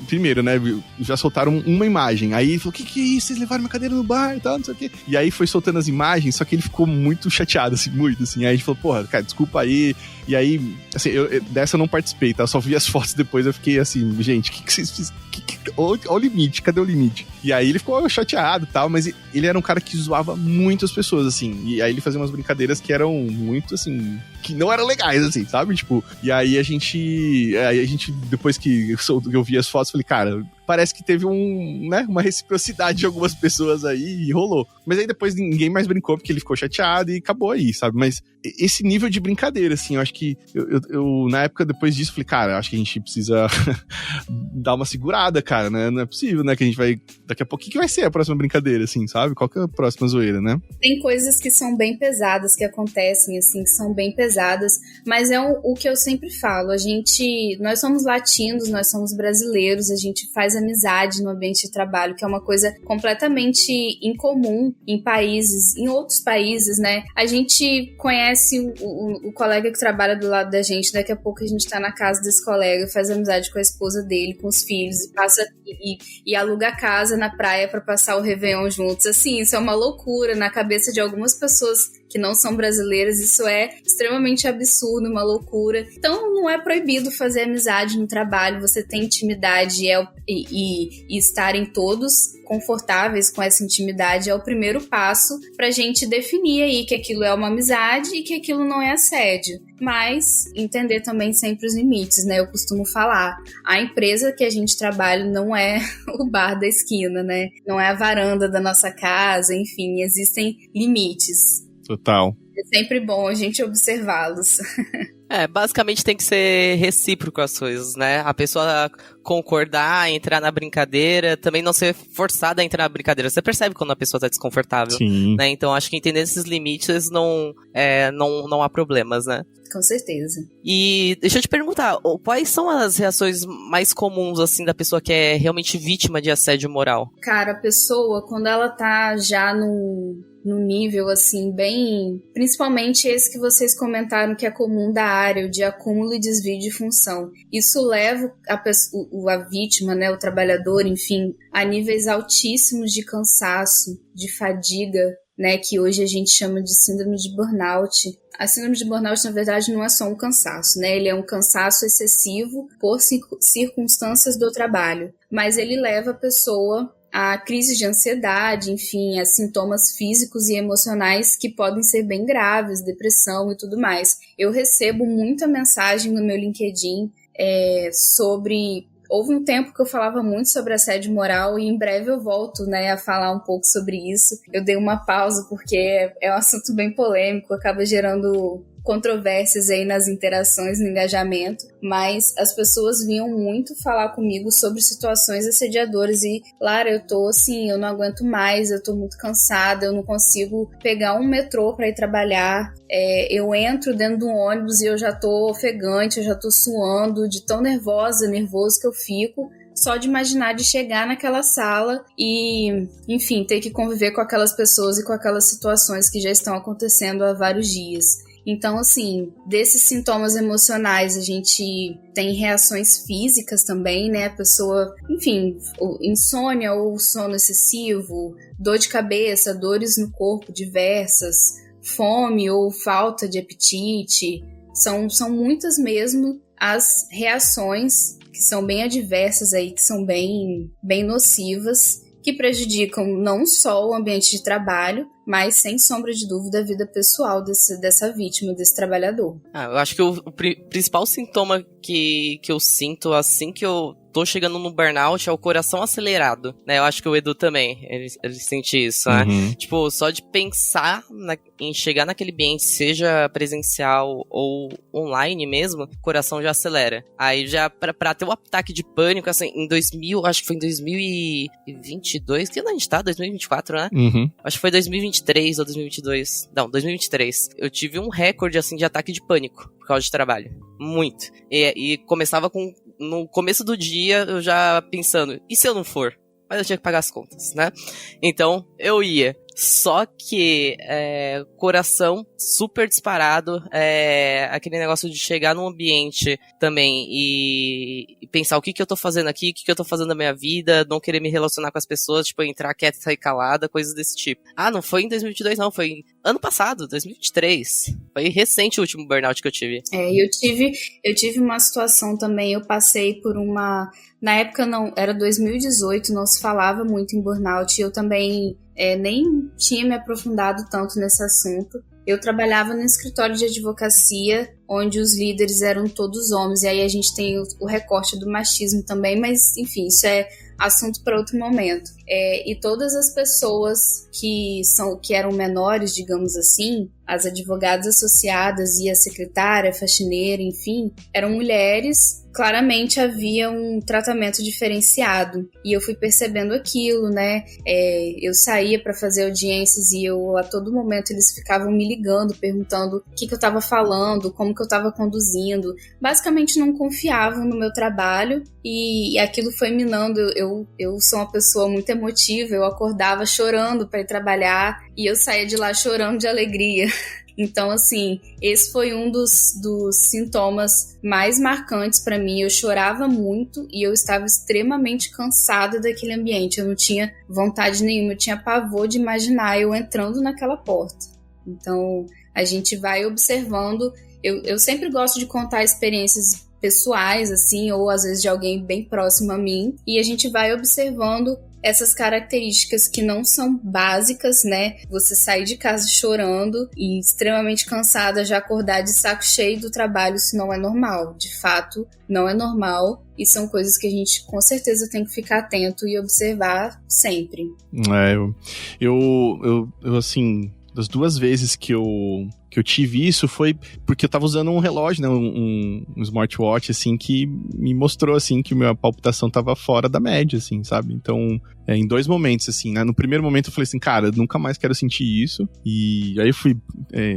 primeiro, né, já soltaram uma imagem. Aí ele falou, que é isso? Vocês levaram minha cadeira no bar e tal, não sei o quê. E aí foi soltando as imagens, só que ele ficou muito chateado, assim, muito, assim. Aí a gente falou, porra, cara, desculpa aí. E aí, assim, dessa eu não participei, tá? Eu só vi as fotos depois, eu fiquei assim, gente, o que vocês fizeram? Olha o limite, cadê o limite? E aí ele ficou chateado e tal, mas ele era um cara que zoava muitas pessoas, assim. E aí ele fazia umas brincadeiras que eram muito, assim, que não eram legais, assim, sabe? Tipo, e aí a gente depois que eu vi as fotos, falei, cara, parece que teve uma reciprocidade de algumas pessoas aí e rolou. Mas aí depois ninguém mais brincou porque ele ficou chateado e acabou aí, sabe? Mas esse nível de brincadeira, assim, eu acho que eu na época depois disso falei, cara, acho que a gente precisa dar uma segurada, cara, né? Não é possível, né? Que a gente vai... Daqui a pouco, o que vai ser a próxima brincadeira, assim, sabe? Qual que é a próxima zoeira, né? Tem coisas que são bem pesadas, que acontecem, assim, que são bem pesadas, mas é o que eu sempre falo, nós somos latinos, nós somos brasileiros, a gente faz amizade no ambiente de trabalho, que é uma coisa completamente incomum em outros países, né? A gente conhece o colega que trabalha do lado da gente, daqui a pouco a gente tá na casa desse colega, faz amizade com a esposa dele, com os filhos, e passa e aluga a casa na praia pra passar o Réveillon juntos. Assim, isso é uma loucura na cabeça de algumas pessoas que não são brasileiras, isso é extremamente absurdo, uma loucura. Então não é proibido fazer amizade no trabalho, você tem intimidade e estarem todos confortáveis com essa intimidade é o primeiro passo pra gente definir aí que aquilo é uma amizade e que aquilo não é assédio. Mas entender também sempre os limites, né? Eu costumo falar, a empresa que a gente trabalha não é o bar da esquina, né? Não é a varanda da nossa casa, enfim, existem limites. Total. É sempre bom a gente observá-los. Basicamente tem que ser recíproco as coisas, né? A pessoa concordar, entrar na brincadeira, também não ser forçada a entrar na brincadeira. Você percebe quando a pessoa tá desconfortável, Sim. Né? Então acho que entender esses limites não há problemas, né? Com certeza. E deixa eu te perguntar, quais são as reações mais comuns, assim, da pessoa que é realmente vítima de assédio moral? Cara, a pessoa, quando ela tá já num nível, assim, bem... Principalmente esse que vocês comentaram que é comum da área, o de acúmulo e desvio de função. Isso leva a vítima, né, o trabalhador, enfim, a níveis altíssimos de cansaço, de fadiga, né, que hoje a gente chama de síndrome de burnout. A síndrome de burnout, na verdade, não é só um cansaço, né? Ele é um cansaço excessivo por circunstâncias do trabalho. Mas ele leva a pessoa a crise de ansiedade, enfim, a sintomas físicos e emocionais que podem ser bem graves, depressão e tudo mais. Eu recebo muita mensagem no meu LinkedIn sobre... Houve um tempo que eu falava muito sobre assédio moral e em breve eu volto, né, a falar um pouco sobre isso. Eu dei uma pausa porque é um assunto bem polêmico, acaba gerando controvérsias aí nas interações, no engajamento, mas as pessoas vinham muito falar comigo sobre situações assediadoras e, Lara, eu tô assim, eu não aguento mais, eu tô muito cansada, eu não consigo pegar um metrô pra ir trabalhar, eu entro dentro de um ônibus e eu já tô ofegante, eu já tô suando, de tão nervoso que eu fico, só de imaginar de chegar naquela sala e, enfim, ter que conviver com aquelas pessoas e com aquelas situações que já estão acontecendo há vários dias. Então, assim, desses sintomas emocionais, a gente tem reações físicas também, né? A pessoa, enfim, insônia ou sono excessivo, dor de cabeça, dores no corpo diversas, fome ou falta de apetite. São muitas mesmo as reações que são bem adversas aí, que são bem nocivas, que prejudicam não só o ambiente de trabalho, mas, sem sombra de dúvida, a vida pessoal dessa vítima, desse trabalhador. Eu acho que o principal sintoma que eu sinto assim que eu tô chegando no burnout é o coração acelerado, né? Eu acho que o Edu também, ele sente isso, né? Tipo, só de pensar em chegar naquele ambiente, seja presencial ou online mesmo, o coração já acelera. Aí já, pra ter um ataque de pânico, assim, acho que foi em 2022, que ano a gente tá? 2024, né? Acho que foi 2023 ou 2022. Não, 2023. Eu tive um recorde, assim, de ataque de pânico por causa de trabalho. Muito. E começava no começo do dia, eu já pensando, e se eu não for? Mas eu tinha que pagar as contas, né? Então, eu ia. Só que, coração super disparado, aquele negócio de chegar num ambiente também e pensar o que eu tô fazendo aqui, o que eu tô fazendo na minha vida, não querer me relacionar com as pessoas, tipo, entrar quieta e sair calada, coisas desse tipo. Não foi em 2022 não, foi ano passado, 2023. Foi recente o último burnout que eu tive. Eu tive uma situação também, eu passei por uma... Na época não, era 2018, não se falava muito em burnout, e eu também nem tinha me aprofundado tanto nesse assunto. Eu trabalhava no escritório de advocacia, onde os líderes eram todos homens, e aí a gente tem o recorte do machismo também, mas enfim, isso é assunto para outro momento. E todas as pessoas que eram menores, digamos assim, as advogadas associadas e a secretária, a faxineira, enfim, eram mulheres. Claramente havia um tratamento diferenciado, e eu fui percebendo aquilo, né? Eu saía para fazer audiências e a todo momento eles ficavam me ligando, perguntando o que eu estava falando, como que eu estava conduzindo. Basicamente não confiavam no meu trabalho, e aquilo foi minando. Eu sou uma pessoa muito emotiva, eu acordava chorando para ir trabalhar e eu saía de lá chorando de alegria. Então, assim, esse foi um dos sintomas mais marcantes para mim. Eu chorava muito e eu estava extremamente cansada daquele ambiente. Eu não tinha vontade nenhuma, eu tinha pavor de imaginar eu entrando naquela porta. Então, a gente vai observando. Eu sempre gosto de contar experiências pessoais, assim, ou às vezes de alguém bem próximo a mim, e a gente vai observando essas características que não são básicas, né? Você sair de casa chorando e extremamente cansada, já acordar de saco cheio do trabalho, isso não é normal. De fato, não é normal. E são coisas que a gente com certeza tem que ficar atento e observar sempre. Eu assim, das 2 vezes que eu tive isso foi porque eu tava usando um relógio, né, um smartwatch, assim, que me mostrou, assim, que minha palpitação tava fora da média, assim, sabe? Então, em 2 momentos, assim, né? No primeiro momento eu falei assim, cara, nunca mais quero sentir isso. E aí eu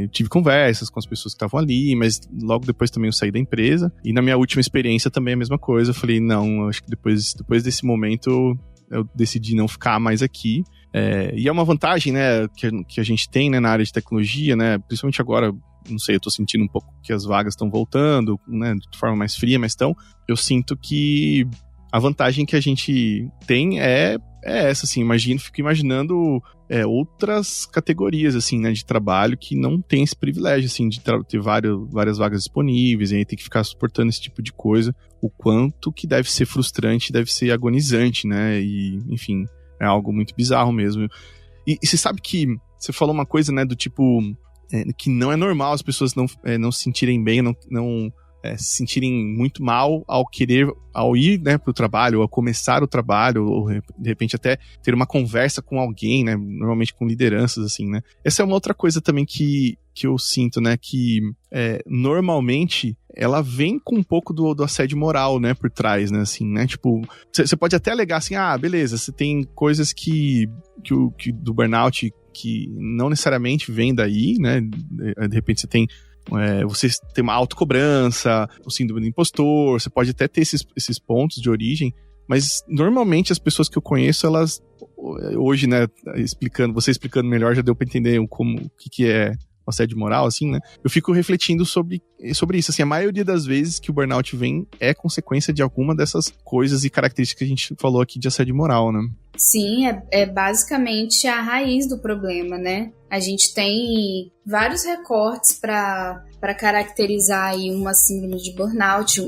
tive conversas com as pessoas que estavam ali, mas logo depois também eu saí da empresa. E na minha última experiência também a mesma coisa. Eu falei, não, acho que depois desse momento eu decidi não ficar mais aqui. E é uma vantagem, né, que a gente tem, né, na área de tecnologia, né, principalmente agora, não sei, eu tô sentindo um pouco que as vagas estão voltando, né, de forma mais fria, mas eu sinto que a vantagem que a gente tem é essa, assim, fico imaginando outras categorias, assim, né, de trabalho que não tem esse privilégio, assim, de ter várias vagas disponíveis, e aí tem que ficar suportando esse tipo de coisa, o quanto que deve ser frustrante, deve ser agonizante, né, e, enfim, é algo muito bizarro mesmo. E você sabe que você falou uma coisa, né, do tipo, que não é normal as pessoas não se sentirem bem, não se sentirem muito mal ao ir, né, pro trabalho, ou a começar o trabalho, ou de repente até ter uma conversa com alguém, né, normalmente com lideranças, assim, né. Essa é uma outra coisa também que eu sinto, né, que normalmente ela vem com um pouco do assédio moral, né, por trás, né, assim, né, tipo, você pode até alegar assim, beleza, você tem coisas que do burnout que não necessariamente vem daí, né, de repente você tem uma autocobrança, o síndrome do impostor, você pode até ter esses pontos de origem, mas normalmente as pessoas que eu conheço, elas, hoje, né, você explicando melhor, já deu pra entender o que é assédio moral, assim, né? Eu fico refletindo sobre isso, assim, a maioria das vezes que o burnout vem é consequência de alguma dessas coisas e características que a gente falou aqui de assédio moral, né? Sim, é basicamente a raiz do problema, né? A gente tem vários recortes para caracterizar aí uma síndrome de burnout,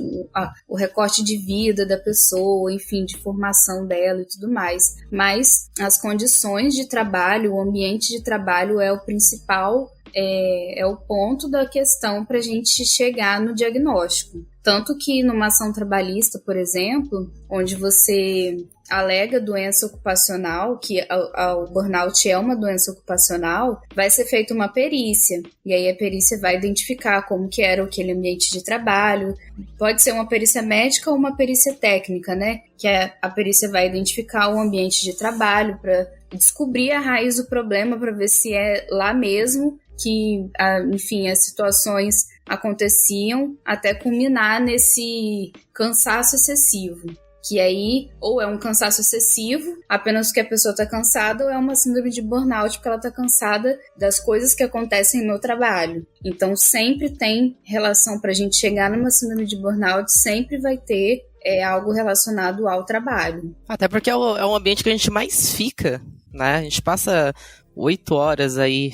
o recorte de vida da pessoa, enfim, de formação dela e tudo mais. Mas as condições de trabalho, o ambiente de trabalho é o principal, é o ponto da questão para a gente chegar no diagnóstico. Tanto que numa ação trabalhista, por exemplo, onde você alega doença ocupacional, que o burnout é uma doença ocupacional, vai ser feita uma perícia. E aí a perícia vai identificar como que era aquele ambiente de trabalho. Pode ser uma perícia médica ou uma perícia técnica, né? Que a perícia vai identificar o ambiente de trabalho para descobrir a raiz do problema, para ver se é lá mesmo que, enfim, as situações aconteciam até culminar nesse cansaço excessivo. Que aí, ou é um cansaço excessivo, apenas porque a pessoa está cansada, ou é uma síndrome de burnout porque ela está cansada das coisas que acontecem no trabalho. Então, sempre tem relação para a gente chegar numa síndrome de burnout, sempre vai ter algo relacionado ao trabalho. Até porque é um ambiente que a gente mais fica, né? A gente passa 8 horas aí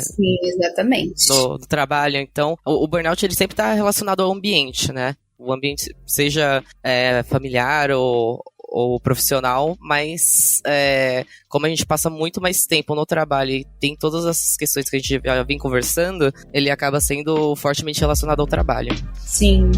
Sim, exatamente. do trabalho. Então, o burnout ele sempre está relacionado ao ambiente, né? O ambiente, seja familiar ou profissional, mas como a gente passa muito mais tempo no trabalho e tem todas essas questões que a gente já vem conversando, ele acaba sendo fortemente relacionado ao trabalho. Sim.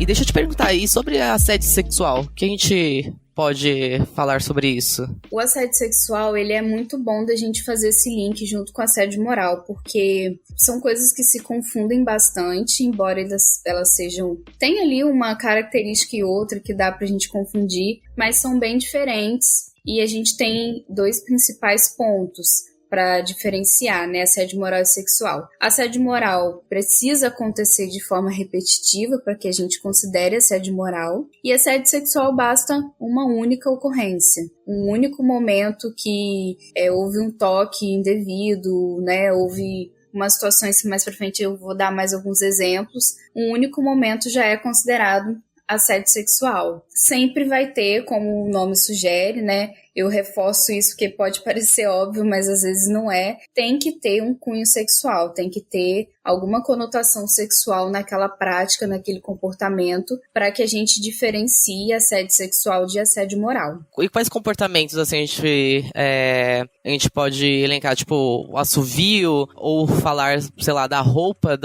E deixa eu te perguntar aí, sobre assédio sexual, o que a gente pode falar sobre isso? O assédio sexual, ele é muito bom da gente fazer esse link junto com o assédio moral, porque são coisas que se confundem bastante, embora elas sejam... Tem ali uma característica e outra que dá pra gente confundir, mas são bem diferentes, e a gente tem 2 principais pontos para diferenciar, né, assédio moral e sexual. Assédio moral precisa acontecer de forma repetitiva para que a gente considere assédio moral, e assédio sexual basta uma única ocorrência, um único momento que houve um toque indevido, né, houve umas situações que mais para frente eu vou dar mais alguns exemplos, um único momento já é considerado assédio sexual. Sempre vai ter, como o nome sugere, né? Eu reforço isso porque pode parecer óbvio, mas às vezes não é. Tem que ter um cunho sexual, tem que ter alguma conotação sexual naquela prática, naquele comportamento, para que a gente diferencie assédio sexual de assédio moral. E quais comportamentos assim a gente pode elencar? Tipo, o assovio ou falar, sei lá, da roupa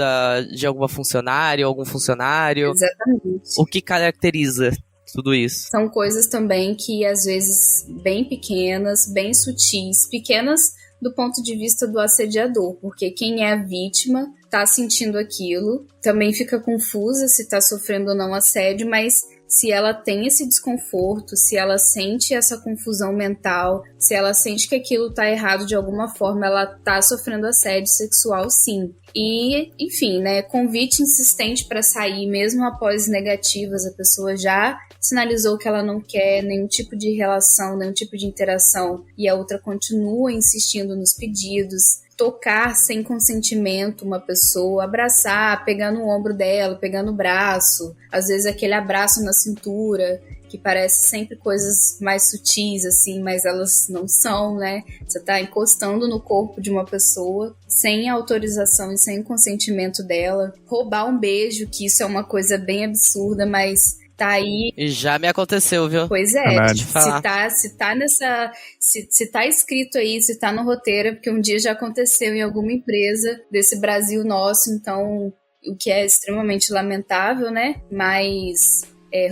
de alguma funcionária, algum funcionário? Exatamente. O que caracteriza tudo isso? São coisas também que, às vezes, bem pequenas, bem sutis, pequenas do ponto de vista do assediador, porque quem é a vítima está sentindo aquilo, também fica confusa se está sofrendo ou não assédio, mas se ela tem esse desconforto, se ela sente essa confusão mental, se ela sente que aquilo está errado de alguma forma, ela está sofrendo assédio sexual, sim. E, enfim, né, convite insistente para sair, mesmo após negativas, a pessoa já sinalizou que ela não quer nenhum tipo de relação, nenhum tipo de interação, e a outra continua insistindo nos pedidos. Tocar sem consentimento uma pessoa, abraçar, pegar no ombro dela, pegar no braço, às vezes aquele abraço na cintura, que parece sempre coisas mais sutis, assim, mas elas não são, né? Você tá encostando no corpo de uma pessoa sem autorização e sem consentimento dela. Roubar um beijo, que isso é uma coisa bem absurda, mas tá aí. Já me aconteceu, viu? Pois é, se tá escrito aí, se tá no roteiro, é porque um dia já aconteceu em alguma empresa desse Brasil nosso, então, o que é extremamente lamentável, né? Mas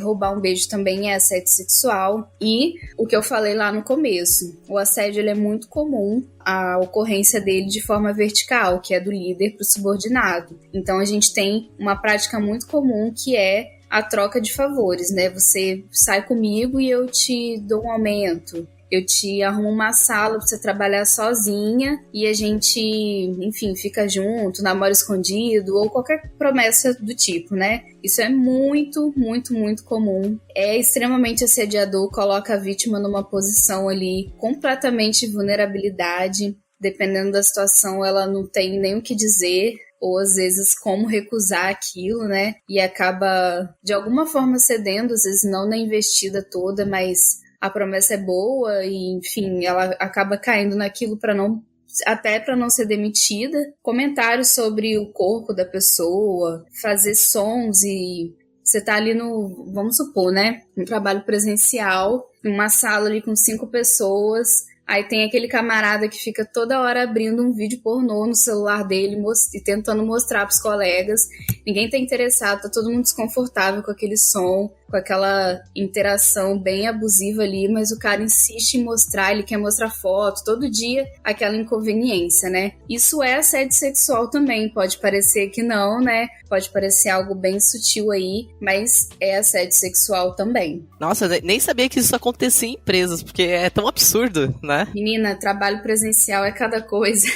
roubar um beijo também é assédio sexual. E o que eu falei lá no começo, o assédio ele é muito comum, a ocorrência dele de forma vertical, que é do líder para o subordinado. Então a gente tem uma prática muito comum que é a troca de favores, né? Você sai comigo e eu te dou um aumento. eu te arrumo uma sala pra você trabalhar sozinha e a gente, enfim, fica junto, namora escondido ou qualquer promessa do tipo, né? Isso é muito, muito, muito comum. É extremamente assediador, coloca a vítima numa posição ali completamente de vulnerabilidade. Dependendo da situação, ela não tem nem o que dizer, ou às vezes como recusar aquilo, né? E acaba, de alguma forma, cedendo, às vezes não na investida toda, mas a promessa é boa e, enfim, ela acaba caindo naquilo até para não ser demitida. Comentários sobre o corpo da pessoa, fazer sons e... Você tá ali vamos supor, né? Um trabalho presencial, numa sala ali com 5 pessoas... Aí tem aquele camarada que fica toda hora abrindo um vídeo pornô no celular dele e tentando mostrar pros colegas. Ninguém tá interessado, tá todo mundo desconfortável com aquele som, com aquela interação bem abusiva ali, mas o cara insiste em mostrar, ele quer mostrar foto, todo dia aquela inconveniência, né? Isso é assédio sexual também, pode parecer que não, né? Pode parecer algo bem sutil aí, mas é assédio sexual também. Nossa, nem sabia que isso acontecia em empresas, porque é tão absurdo, né? Menina, trabalho presencial é cada coisa.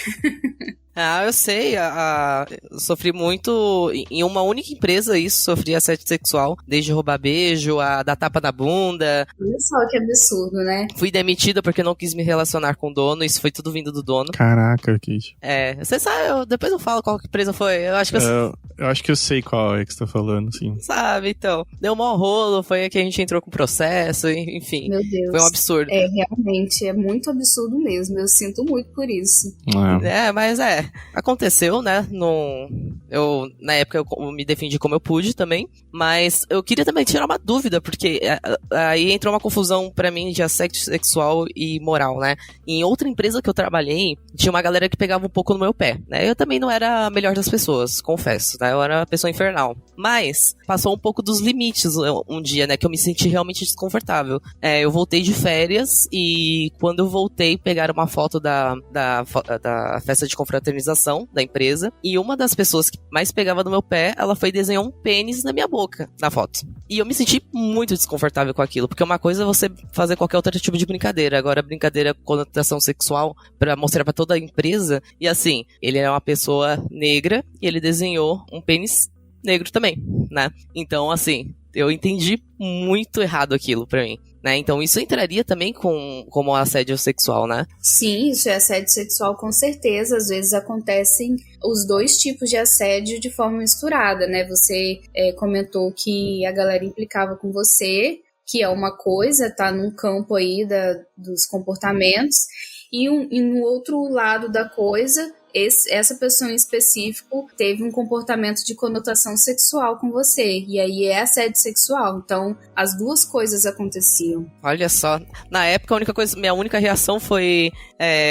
Ah, eu sei, eu sofri muito, em uma única empresa isso, sofri assédio sexual, desde roubar beijo, a dar tapa na bunda. Olha só que absurdo, né? Fui demitida porque não quis me relacionar com o dono, isso foi tudo vindo do dono. Caraca, Kate. Você sabe, depois eu falo qual empresa foi, eu acho que eu acho que eu sei qual é que você tá falando, sim. Sabe, então, deu um maior rolo, foi aí que a gente entrou com o processo, enfim. Meu Deus. Foi um absurdo. Realmente, é muito absurdo mesmo, eu sinto muito por isso. Mas aconteceu, né? Na época eu me defendi como eu pude também, mas eu queria também tirar uma dúvida, porque aí entrou uma confusão pra mim de assédio sexual e moral, né? Em outra empresa que eu trabalhei, tinha uma galera que pegava um pouco no meu pé, né? Eu também não era a melhor das pessoas, confesso, né? Eu era uma pessoa infernal. Mas passou um pouco dos limites um dia, né? Que eu me senti realmente desconfortável. Eu voltei de férias e quando eu voltei, pegaram uma foto da festa de confraternização da empresa, e uma das pessoas que mais pegava no meu pé, ela foi desenhar um pênis na minha boca, na foto. E eu me senti muito desconfortável com aquilo, porque uma coisa é você fazer qualquer outro tipo de brincadeira, agora brincadeira com conotação sexual pra mostrar pra toda a empresa, e assim, ele era uma pessoa negra e ele desenhou um pênis negro também, né? Então, assim, eu entendi muito errado aquilo pra mim. Né? Então isso entraria também como assédio sexual, né? Sim, isso é assédio sexual com certeza. Às vezes acontecem os dois tipos de assédio de forma misturada, né? Você comentou que a galera implicava com você, que é uma coisa, tá num campo aí dos comportamentos, e no outro lado da coisa, essa pessoa em específico teve um comportamento de conotação sexual com você, e aí é assédio sexual. Então, as duas coisas aconteciam. Olha só, na época minha única reação foi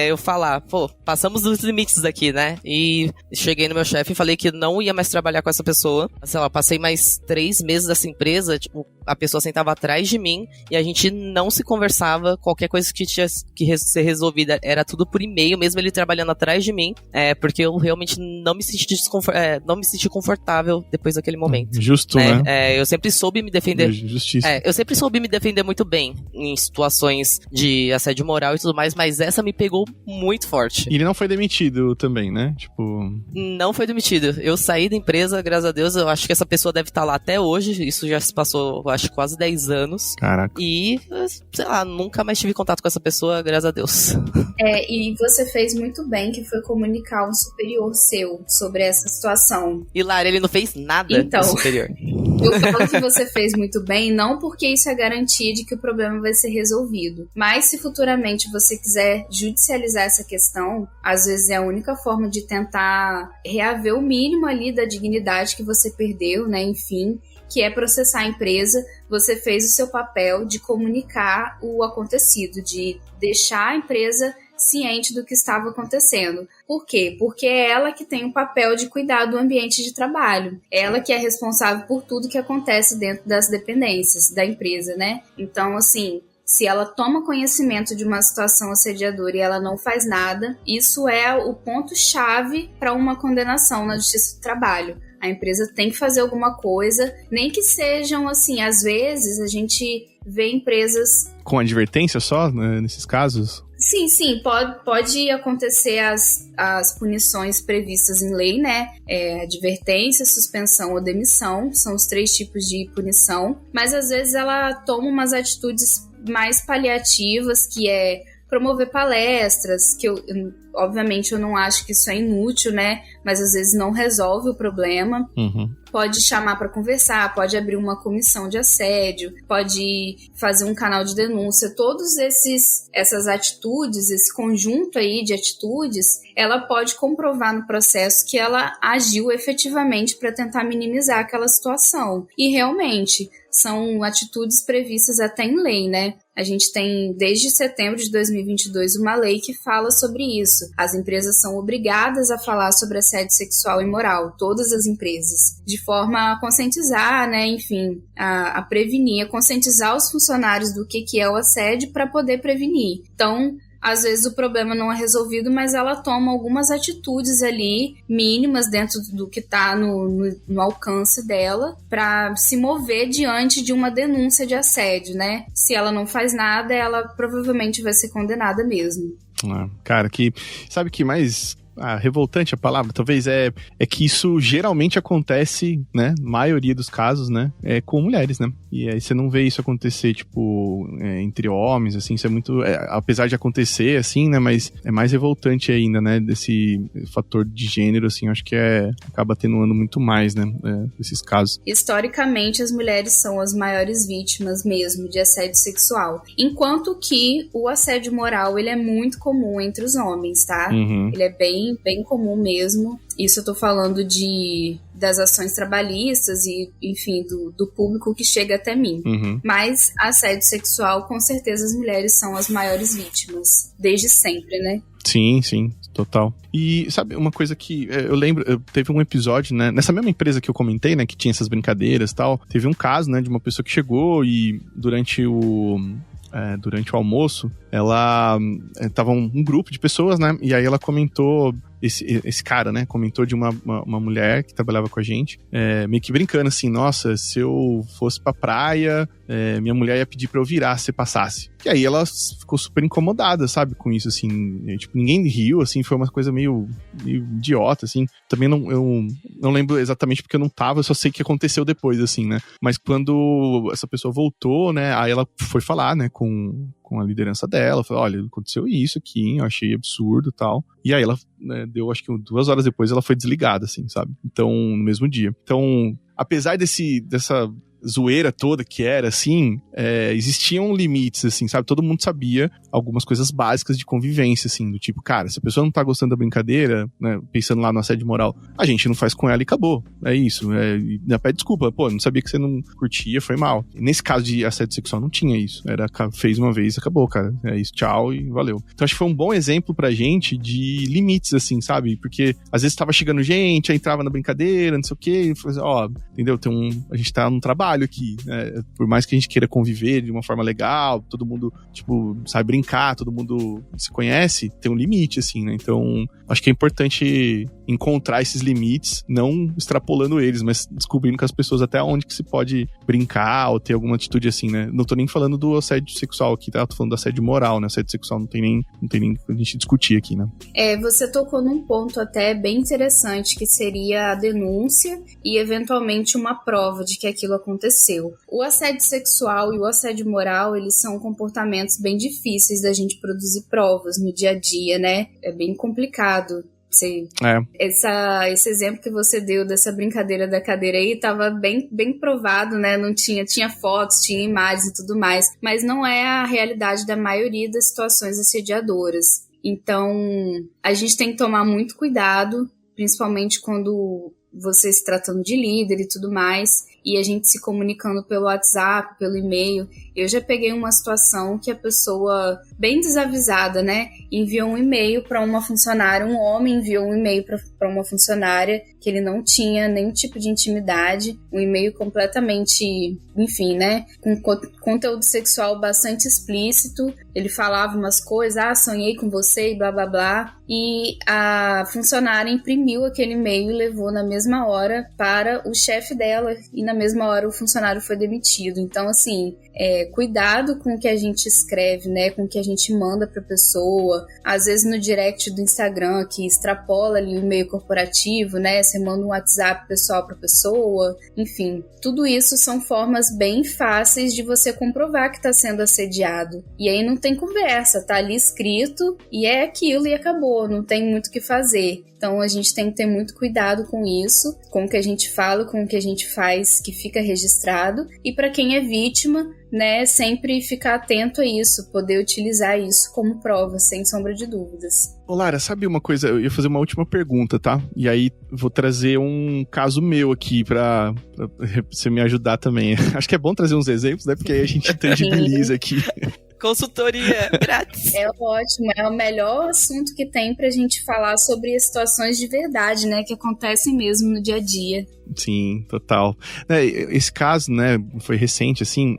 eu falar, passamos dos limites aqui, né? E cheguei no meu chefe e falei que não ia mais trabalhar com essa pessoa. Sei lá, passei mais 3 meses nessa empresa, tipo, a pessoa sentava atrás de mim e a gente não se conversava, qualquer coisa que tinha que ser resolvida era tudo por e-mail, mesmo ele trabalhando atrás de mim. Porque eu realmente não me senti confortável depois daquele momento. Justo, né? Eu sempre soube me defender. Justiça. Eu sempre soube me defender muito bem em situações de assédio moral e tudo mais, mas essa me pegou muito forte. E ele não foi demitido também, né? Não foi demitido. Eu saí da empresa, graças a Deus, eu acho que essa pessoa deve estar lá até hoje. Isso já se passou, eu acho, quase 10 anos. Caraca. E, sei lá, nunca mais tive contato com essa pessoa, graças a Deus. E você fez muito bem, que foi comunicar um superior seu sobre essa situação. E Lara, ele não fez nada do superior. Eu falo que você fez muito bem, não porque isso é garantia de que o problema vai ser resolvido, mas se futuramente você quiser judicializar essa questão, às vezes é a única forma de tentar reaver o mínimo ali da dignidade que você perdeu, né, enfim, que é processar a empresa. Você fez o seu papel de comunicar o acontecido, de deixar a empresa ciente do que estava acontecendo. Por quê? Porque é ela que tem o papel de cuidar do ambiente de trabalho. Ela que é responsável por tudo que acontece dentro das dependências da empresa, né? Então, assim, se ela toma conhecimento de uma situação assediadora e ela não faz nada, isso é o ponto-chave para uma condenação na Justiça do Trabalho. A empresa tem que fazer alguma coisa, nem que sejam assim, às vezes a gente vê empresas... Com advertência só, né, nesses casos? Sim, pode acontecer as punições previstas em lei, né? Advertência, suspensão ou demissão, são os 3 tipos de punição, mas às vezes ela toma umas atitudes mais paliativas, que é promover palestras, que obviamente eu não acho que isso é inútil, né? Mas às vezes não resolve o problema. Pode chamar para conversar, pode abrir uma comissão de assédio, pode fazer um canal de denúncia. Todas essas atitudes, esse conjunto aí de atitudes, ela pode comprovar no processo que ela agiu efetivamente para tentar minimizar aquela situação. E realmente, são atitudes previstas até em lei, né? A gente tem, desde setembro de 2022, uma lei que fala sobre isso. As empresas são obrigadas a falar sobre assédio sexual e moral, todas as empresas, de forma a conscientizar, né, enfim, a prevenir, a conscientizar os funcionários do que é o assédio para poder prevenir. Então, às vezes o problema não é resolvido, mas ela toma algumas atitudes ali, mínimas, dentro do que está no alcance dela, para se mover diante de uma denúncia de assédio, né? Se ela não faz nada, ela provavelmente vai ser condenada mesmo. Cara, sabe que mais... revoltante a palavra, talvez, é que isso geralmente acontece, né, na maioria dos casos, né, com mulheres, né, e aí você não vê isso acontecer, tipo, entre homens, assim, isso é muito, apesar de acontecer, assim, né, mas é mais revoltante ainda, né, desse fator de gênero, assim, acho que acaba atenuando muito mais, né, esses casos. Historicamente, as mulheres são as maiores vítimas mesmo de assédio sexual, enquanto que o assédio moral, ele é muito comum entre os homens, tá? Ele é bem comum mesmo. Isso eu tô falando das ações trabalhistas e, enfim, do público que chega até mim. Mas assédio sexual, com certeza as mulheres são as maiores vítimas, desde sempre, né? Sim, total. E sabe, uma coisa que eu lembro, teve um episódio, né, nessa mesma empresa que eu comentei, né, que tinha essas brincadeiras e tal, teve um caso, né, de uma pessoa que chegou e durante o almoço, ela tava um grupo de pessoas, né, e aí ela comentou, esse cara, né, comentou de uma mulher que trabalhava com a gente, meio que brincando assim, nossa, se eu fosse pra praia, minha mulher ia pedir pra eu virar se passasse. E aí ela ficou super incomodada, sabe, com isso, assim, tipo, ninguém riu, assim, foi uma coisa meio idiota, assim. Também eu não lembro exatamente porque eu não tava, eu só sei que aconteceu depois, assim, né. Mas quando essa pessoa voltou, né, aí ela foi falar, né, com a liderança dela, falou, olha, aconteceu isso aqui, eu achei absurdo e tal. E aí ela, né, deu, acho que 2 horas depois, ela foi desligada, assim, sabe? Então, no mesmo dia. Então, apesar dessa zoeira toda que era, assim, existiam limites, assim, sabe? Todo mundo sabia algumas coisas básicas de convivência, assim, do tipo, cara, se a pessoa não tá gostando da brincadeira, né, pensando lá no assédio moral, a gente não faz com ela e acabou. É isso. Pede desculpa, pô, não sabia que você não curtia, foi mal. Nesse caso de assédio sexual não tinha isso. Fez uma vez, acabou, cara. É isso, tchau e valeu. Então acho que foi um bom exemplo pra gente de limites, assim, sabe? Porque às vezes tava chegando gente, aí entrava na brincadeira, não sei o quê, entendeu? A gente tá num trabalho aqui, né? Por mais que a gente queira conviver de uma forma legal, todo mundo, tipo, sabe brincar, todo mundo se conhece, tem um limite, assim, né? Então, acho que é importante encontrar esses limites, não extrapolando eles, mas descobrindo com as pessoas até onde que se pode brincar ou ter alguma atitude assim, né? Não tô nem falando do assédio sexual aqui, tá? Tô falando do assédio moral, né? Assédio sexual não tem nem a gente discutir aqui, né? Você tocou num ponto até bem interessante, que seria a denúncia e, eventualmente, uma prova de que aquilo aconteceu. O assédio sexual e o assédio moral, eles são comportamentos bem difíceis da gente produzir provas no dia a dia, né? É bem complicado. Esse exemplo que você deu dessa brincadeira da cadeira aí estava bem provado, né? Não tinha fotos, tinha imagens e tudo mais, mas não é a realidade da maioria das situações assediadoras. Então, a gente tem que tomar muito cuidado, principalmente quando você se tratando de líder e tudo mais, e a gente se comunicando pelo WhatsApp, pelo e-mail. Eu já peguei uma situação que a pessoa, bem desavisada, né, enviou um e-mail para uma funcionária, um homem enviou um e-mail para uma funcionária que ele não tinha nenhum tipo de intimidade, um e-mail completamente, enfim, né, com conteúdo sexual bastante explícito, ele falava umas coisas, sonhei com você e blá blá blá, e a funcionária imprimiu aquele e-mail e levou na mesma hora para o chefe dela, e na mesma hora o funcionário foi demitido. Então, assim, cuidado com o que a gente escreve, né, com o que a gente manda para a pessoa, às vezes no direct do Instagram, que extrapola ali o e-mail corporativo, né, você manda um WhatsApp pessoal para a pessoa, enfim, tudo isso são formas bem fáceis de você comprovar que está sendo assediado. E aí não tem conversa, tá ali escrito e é aquilo e acabou, não tem muito o que fazer. Então a gente tem que ter muito cuidado com isso, com o que a gente fala, com o que a gente faz, que fica registrado. E para quem é vítima, né, sempre ficar atento a isso, poder utilizar isso como prova, sem sombra de dúvidas. Ô Lara, sabe uma coisa? Eu ia fazer uma última pergunta, tá? E aí vou trazer um caso meu aqui pra você me ajudar também. Acho que é bom trazer uns exemplos, né? Porque aí a gente tangibiliza aqui. Consultoria grátis. É ótimo, é o melhor assunto que tem pra gente falar sobre as situações de verdade, né, que acontecem mesmo no dia a dia. Sim, total. Esse caso, né, foi recente, assim,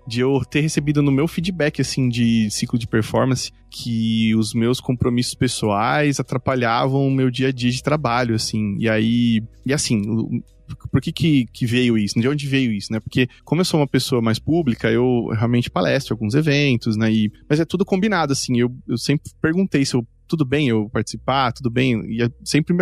de eu ter recebido no meu feedback, assim, de ciclo de performance, que os meus compromissos pessoais atrapalhavam o meu dia a dia de trabalho, assim, e assim, por que veio isso? De onde veio isso, né? Porque como eu sou uma pessoa mais pública, eu realmente palestro em alguns eventos, né? Mas é tudo combinado, assim. Eu sempre perguntei se tudo bem eu participar, tudo bem. E sempre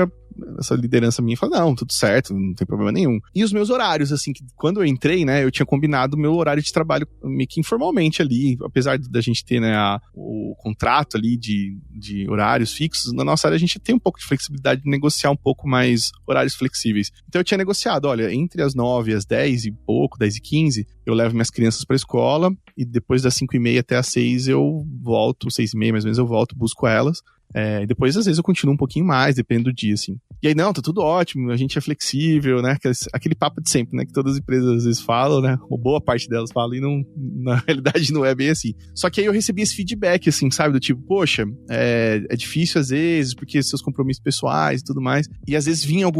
essa liderança minha fala, não, tudo certo, não tem problema nenhum. E os meus horários, assim, que quando eu entrei, né, eu tinha combinado o meu horário de trabalho meio que informalmente ali, apesar da gente ter, né, o contrato ali de horários fixos, na nossa área a gente tem um pouco de flexibilidade de negociar um pouco mais horários flexíveis. Então eu tinha negociado, olha, entre as 9 e as 10 e pouco, 10 e 15, eu levo minhas crianças pra escola e depois das 5:30 até as 6 eu volto, 6:30 mais ou menos eu volto, busco elas. E depois, às vezes, eu continuo um pouquinho mais, depende do dia, assim. E aí, não, tá tudo ótimo, a gente é flexível, né? Aquele papo de sempre, né? Que todas as empresas, às vezes, falam, né? Ou boa parte delas falam, e não, na realidade não é bem assim. Só que aí eu recebi esse feedback, assim, sabe? Do tipo, poxa, é difícil às vezes, porque seus compromissos pessoais e tudo mais. E às vezes vinham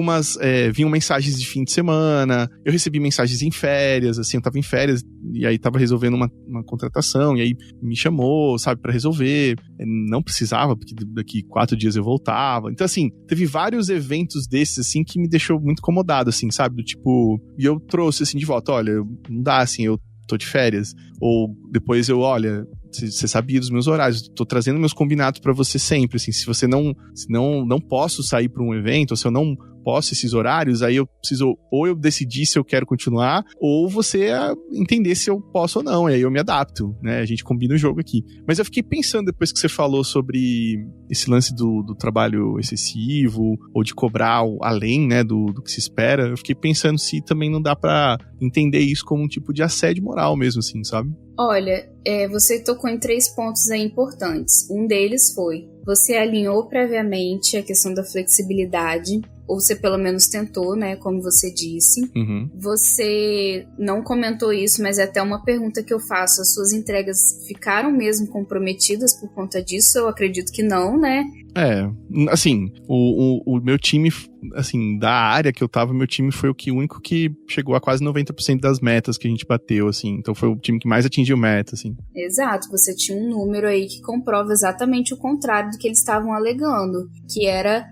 mensagens de fim de semana, eu recebi mensagens em férias, assim, eu tava em férias, e aí tava resolvendo uma contratação, e aí me chamou, sabe, pra resolver. Não precisava, porque daqui 4 dias eu voltava. Então, assim, teve vários eventos desses, assim, que me deixou muito incomodado, assim, sabe? Do tipo, e eu trouxe, assim, de volta, olha, não dá, assim, eu tô de férias. Ou depois olha, você sabia dos meus horários, tô trazendo meus combinados pra você sempre, assim, se não posso sair pra um evento, ou se eu não posso esses horários, aí eu preciso ou eu decidir se eu quero continuar, ou você entender se eu posso ou não, e aí eu me adapto, né, a gente combina o jogo aqui. Mas eu fiquei pensando depois que você falou sobre esse lance do trabalho excessivo, ou de cobrar além, né, do que se espera, eu fiquei pensando se também não dá pra entender isso como um tipo de assédio moral mesmo, assim, sabe? Olha, você tocou em 3 pontos aí importantes. Um deles foi, você alinhou previamente a questão da flexibilidade, ou você pelo menos tentou, né, como você disse. Uhum. Você não comentou isso, mas é até uma pergunta que eu faço. As suas entregas ficaram mesmo comprometidas por conta disso? Eu acredito que não, né? Assim, o meu time, assim, da área que eu tava, meu time foi o único que chegou a quase 90% das metas que a gente bateu, assim. Então foi o time que mais atingiu meta, assim. Exato, você tinha um número aí que comprova exatamente o contrário do que eles estavam alegando, que era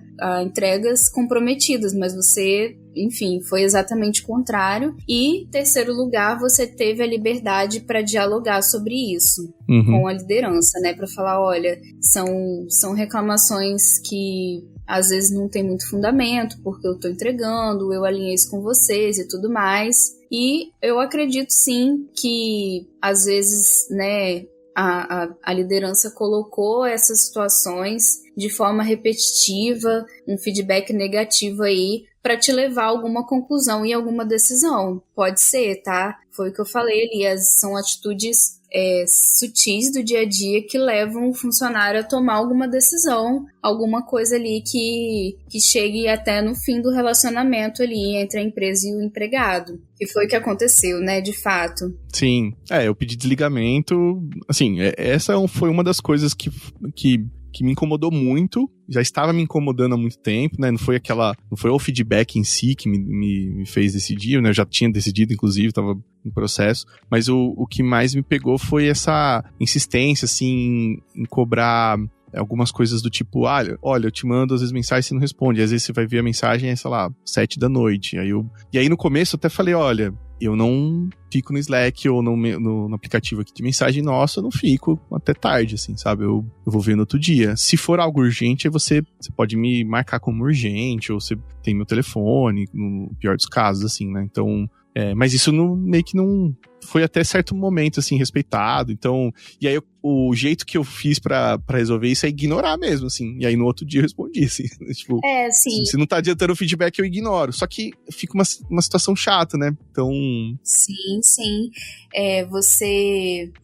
entregas comprometidas, mas você, enfim, foi exatamente o contrário. E, terceiro lugar, você teve a liberdade para dialogar sobre isso com a liderança, né? Para falar, olha, são reclamações que às vezes não tem muito fundamento, porque eu tô entregando, eu alinhei isso com vocês e tudo mais. E eu acredito sim que, às vezes, né, a liderança colocou essas situações de forma repetitiva, um feedback negativo aí, para te levar a alguma conclusão e alguma decisão. Pode ser, tá? Foi o que eu falei ali, são atitudes sutis do dia a dia que levam o funcionário a tomar alguma decisão, alguma coisa ali que chegue até no fim do relacionamento ali entre a empresa e o empregado. Que foi o que aconteceu, né, de fato. Sim, eu pedi desligamento, assim, essa foi uma das coisas que me incomodou muito, já estava me incomodando há muito tempo, né, não foi o feedback em si que me fez decidir, né, eu já tinha decidido, inclusive, estava em processo, mas o que mais me pegou foi essa insistência, assim, em cobrar algumas coisas do tipo, olha, eu te mando às vezes mensagem e você não responde, às vezes você vai ver a mensagem, sei lá, 7 da noite, e aí no começo eu até falei, olha, eu não fico no Slack ou no aplicativo aqui de mensagem nossa, eu não fico até tarde, assim, sabe? Eu vou ver no outro dia. Se for algo urgente, aí você pode me marcar como urgente, ou você tem meu telefone, no pior dos casos, assim, né? Então, mas isso meio que não foi até certo momento, assim, respeitado. Então, e aí o jeito que eu fiz pra resolver isso é ignorar mesmo, assim. E aí no outro dia eu respondi, assim. Tipo, sim. Se não tá adiantando o feedback, eu ignoro. Só que fica uma situação chata, né? Então... Sim.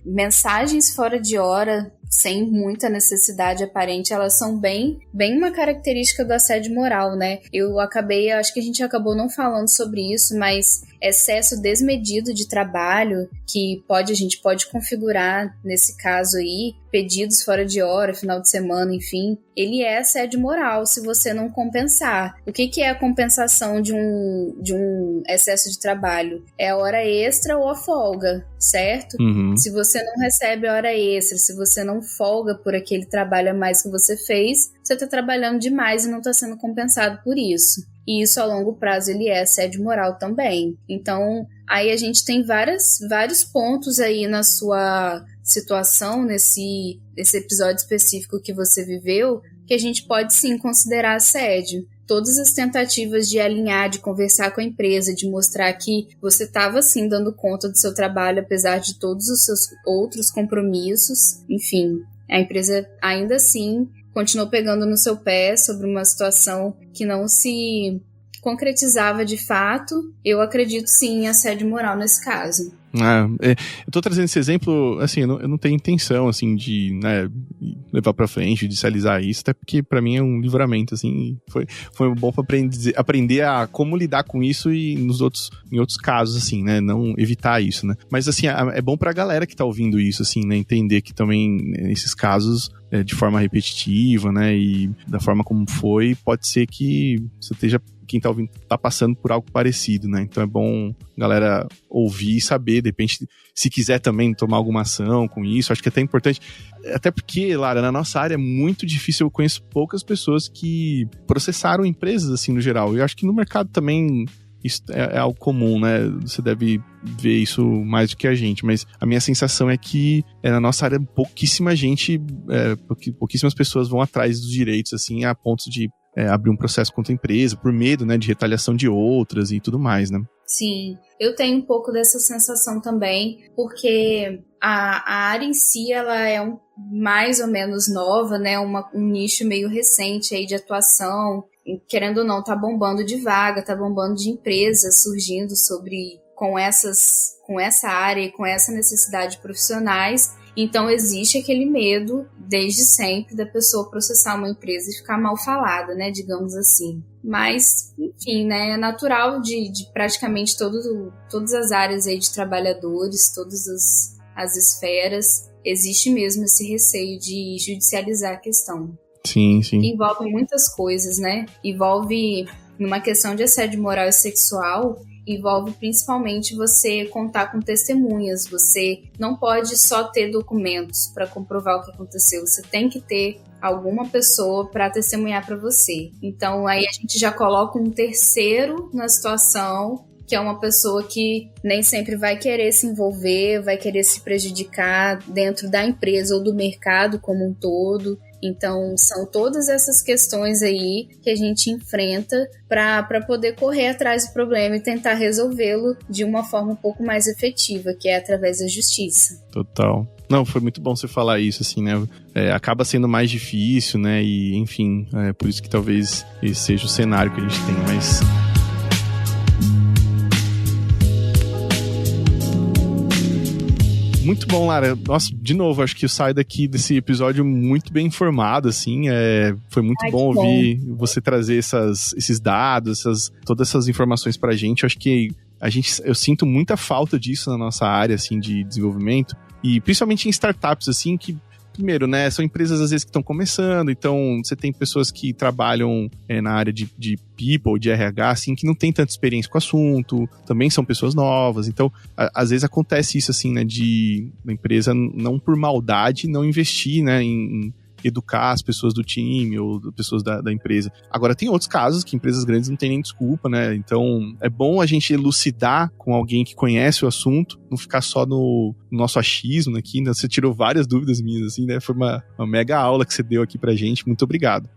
Mensagens fora de hora, sem muita necessidade aparente, elas são bem uma característica do assédio moral, né? Acho que a gente acabou não falando sobre isso, mas excesso desmedido de trabalho que a gente pode configurar nesse caso aí, pedidos fora de hora, final de semana, enfim, ele é assédio moral se você não compensar. O que é a compensação de um excesso de trabalho? É a hora extra ou a folga, certo? Uhum. Se você não recebe a hora extra, se você não folga por aquele trabalho a mais que você fez, você está trabalhando demais e não está sendo compensado por isso. E isso a longo prazo ele é assédio moral também. Então, aí a gente tem vários pontos aí na sua situação, nesse episódio específico que você viveu, que a gente pode sim considerar assédio. Todas as tentativas de alinhar, de conversar com a empresa, de mostrar que você estava sim dando conta do seu trabalho, apesar de todos os seus outros compromissos. Enfim, a empresa ainda assim continuou pegando no seu pé sobre uma situação que não se concretizava de fato. Eu acredito sim em assédio moral nesse caso. Eu tô trazendo esse exemplo, assim, eu não tenho intenção, assim, de, né, levar pra frente, judicializar isso, até porque pra mim é um livramento, assim, foi bom pra aprender a como lidar com isso e em outros casos, assim, né, não evitar isso, né. Mas, assim, é bom pra galera que tá ouvindo isso, assim, né, entender que também, nesses casos, de forma repetitiva, né, e da forma como foi, pode ser que você esteja... Quem tá ouvindo tá passando por algo parecido, né? Então é bom galera ouvir e saber, de repente, se quiser também tomar alguma ação com isso, acho que é até importante. Até porque, Lara, na nossa área é muito difícil, eu conheço poucas pessoas que processaram empresas, assim, no geral. E eu acho que no mercado também isso é algo comum, né? Você deve ver isso mais do que a gente, mas a minha sensação é que na nossa área pouquíssima gente, pouquíssimas pessoas vão atrás dos direitos, assim, a ponto de abrir um processo contra a empresa, por medo, né, de retaliação de outras e tudo mais, né? Sim, eu tenho um pouco dessa sensação também, porque a área em si, ela é mais ou menos nova, né, um nicho meio recente aí de atuação, querendo ou não, tá bombando de vaga, tá bombando de empresas surgindo com essa área e com essa necessidade de profissionais. Então existe aquele medo, desde sempre, da pessoa processar uma empresa e ficar mal falada, né, digamos assim. Mas, enfim, né, é natural de praticamente todas as áreas aí de trabalhadores, todas as esferas, existe mesmo esse receio de judicializar a questão. Sim. Envolve muitas coisas, né? Envolve, numa questão de assédio moral e sexual, envolve principalmente você contar com testemunhas. Você não pode só ter documentos para comprovar o que aconteceu. Você tem que ter alguma pessoa para testemunhar para você. Então, aí a gente já coloca um terceiro na situação, que é uma pessoa que nem sempre vai querer se envolver, vai querer se prejudicar dentro da empresa ou do mercado como um todo. Então, são todas essas questões aí que a gente enfrenta para poder correr atrás do problema e tentar resolvê-lo de uma forma um pouco mais efetiva, que é através da justiça. Total. Não, foi muito bom você falar isso, assim, né? Acaba sendo mais difícil, né? E, enfim, por isso que talvez esse seja o cenário que a gente tem, mas... Muito bom, Lara. Nossa, de novo, acho que eu saio daqui desse episódio muito bem informado, assim. Foi muito bom ouvir você trazer esses dados, todas essas informações pra gente. Acho que eu sinto muita falta disso na nossa área, assim, de desenvolvimento. E principalmente em startups, assim, que primeiro, né, são empresas às vezes que estão começando, então você tem pessoas que trabalham na área de people, de RH, assim, que não tem tanta experiência com o assunto, também são pessoas novas, então às vezes acontece isso, assim, né, de a empresa não por maldade não investir, né, em educar as pessoas do time ou pessoas da empresa. Agora, tem outros casos que empresas grandes não têm nem desculpa, né? Então, é bom a gente elucidar com alguém que conhece o assunto, não ficar só no nosso achismo aqui, né? Você tirou várias dúvidas minhas, assim, né? Foi uma mega aula que você deu aqui pra gente. Muito obrigado.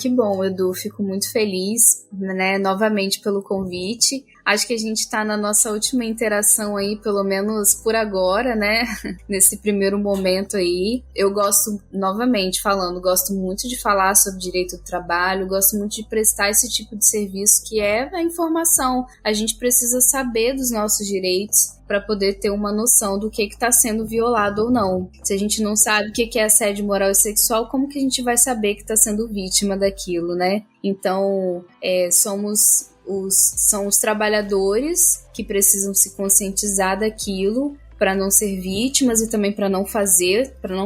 Que bom, Edu. Fico muito feliz, né, novamente pelo convite. Acho que a gente está na nossa última interação aí, pelo menos por agora, né? Nesse primeiro momento aí. Eu gosto, novamente falando, gosto muito de falar sobre direito do trabalho, gosto muito de prestar esse tipo de serviço que é a informação. A gente precisa saber dos nossos direitos para poder ter uma noção do que está sendo violado ou não. Se a gente não sabe o que é assédio moral e sexual, como que a gente vai saber que está sendo vítima daquilo, né? Então, são os trabalhadores que precisam se conscientizar daquilo para não ser vítimas e também para não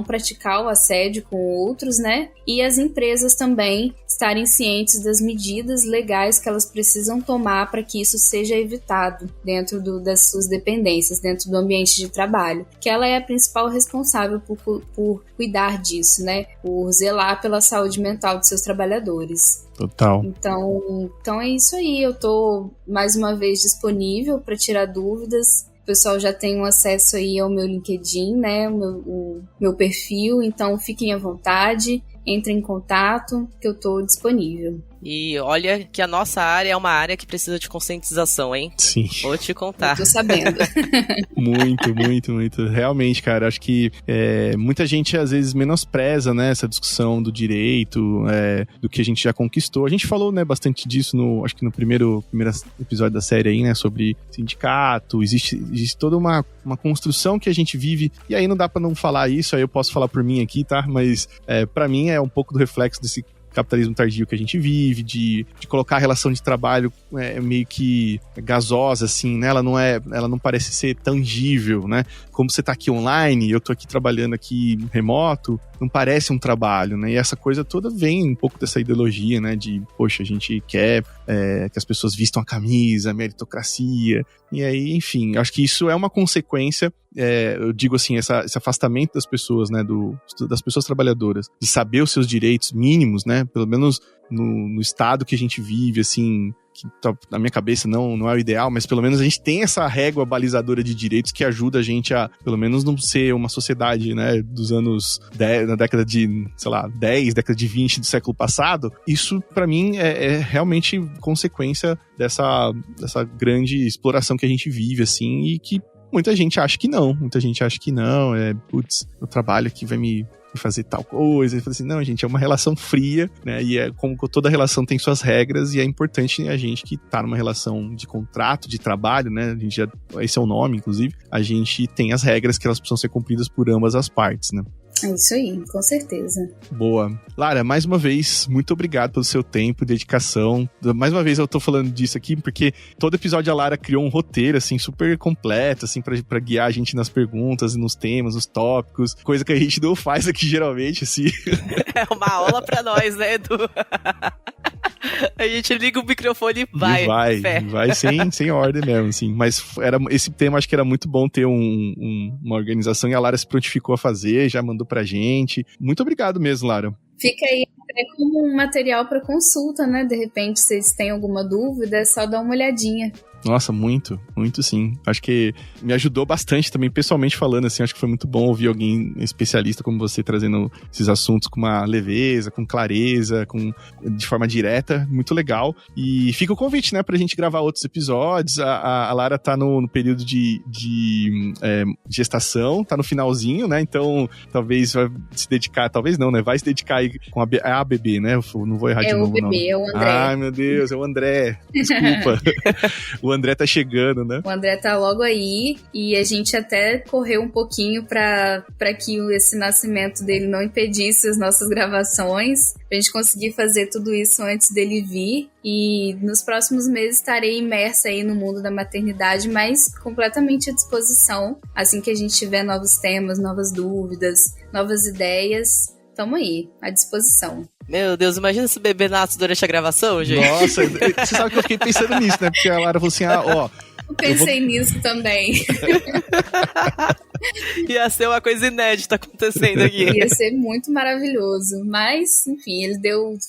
praticar o assédio com outros, né? E as empresas também estarem cientes das medidas legais que elas precisam tomar para que isso seja evitado dentro das suas dependências, dentro do ambiente de trabalho, que ela é a principal responsável por cuidar disso, né? Por zelar pela saúde mental de seus trabalhadores. Total. Então é isso aí, eu tô mais uma vez disponível para tirar dúvidas. O pessoal já tem um acesso aí ao meu LinkedIn, né, o meu perfil, então fiquem à vontade, entrem em contato, que eu tô disponível. E olha que a nossa área é uma área que precisa de conscientização, hein? Sim. Vou te contar. Eu tô sabendo. Muito. Realmente, cara, acho que muita gente às vezes menospreza, né, essa discussão do direito, do que a gente já conquistou. A gente falou, né, bastante disso acho que no primeiro episódio da série aí, né, sobre sindicato. Existe toda uma construção que a gente vive, e aí não dá pra não falar isso, aí eu posso falar por mim aqui, tá? Mas pra mim é um pouco do reflexo desse capitalismo tardio que a gente vive, de colocar a relação de trabalho meio que gasosa, assim, né? Ela não parece ser tangível, né? Como você tá aqui online, eu tô aqui trabalhando aqui remoto, não parece um trabalho, né? E essa coisa toda vem um pouco dessa ideologia, né? De, poxa, a gente quer que as pessoas vistam a camisa, a meritocracia, e aí, enfim, acho que isso é uma consequência, eu digo assim, esse afastamento das pessoas, né? Das pessoas trabalhadoras, de saber os seus direitos mínimos, né? Pelo menos no estado que a gente vive, assim, que na minha cabeça não é o ideal, mas pelo menos a gente tem essa régua balizadora de direitos que ajuda a gente a, pelo menos, não ser uma sociedade, né, dos anos 10, na década de, sei lá, 10, década de 20 do século passado. Isso, pra mim, é realmente consequência dessa grande exploração que a gente vive, assim, e que muita gente acha que não, o trabalho que vai me fazer tal coisa, e fala assim, não, gente, é uma relação fria, né, e como toda relação tem suas regras, e é importante a gente que tá numa relação de contrato, de trabalho, né, esse é o nome, inclusive, a gente tem as regras que elas precisam ser cumpridas por ambas as partes, né. É isso aí, com certeza. Boa. Lara, mais uma vez, muito obrigado pelo seu tempo e dedicação. Mais uma vez eu tô falando disso aqui porque todo episódio a Lara criou um roteiro, assim, super completo, assim, pra guiar a gente nas perguntas, nos temas, nos tópicos, coisa que a gente não faz aqui geralmente, assim. É uma aula pra nós, né, Edu? A gente liga o microfone e vai sem ordem mesmo, assim. Mas esse tema acho que era muito bom ter uma organização, e a Lara se prontificou a fazer, já mandou pra gente. Muito obrigado mesmo, Lara. Fica aí até como um material para consulta, né? De repente, se vocês têm alguma dúvida, é só dar uma olhadinha. Nossa, muito sim. Acho que me ajudou bastante também, pessoalmente falando, assim, acho que foi muito bom ouvir alguém especialista como você trazendo esses assuntos com uma leveza, com clareza, de forma direta, muito legal. E fica o convite, né, pra gente gravar outros episódios. A Lara tá no período de gestação, tá no finalzinho, né, então talvez vai se dedicar, talvez não, né, vai se dedicar aí com a bebê, né, eu não vou errar de novo, não. É o bebê, é o André. Ai, meu Deus, é o André, desculpa. O André tá chegando, né? O André tá logo aí e a gente até correu um pouquinho pra que esse nascimento dele não impedisse as nossas gravações, pra gente conseguir fazer tudo isso antes dele vir. E nos próximos meses estarei imersa aí no mundo da maternidade, mas completamente à disposição. Assim que a gente tiver novos temas, novas dúvidas, novas ideias, tamo aí, à disposição. Meu Deus, imagina esse bebê nasce durante a gravação, gente. Nossa, você sabe que eu fiquei pensando nisso, né? Porque a Lara falou assim, Eu pensei nisso também. Ia ser uma coisa inédita acontecendo aqui. Ia ser muito maravilhoso. Mas, enfim, ele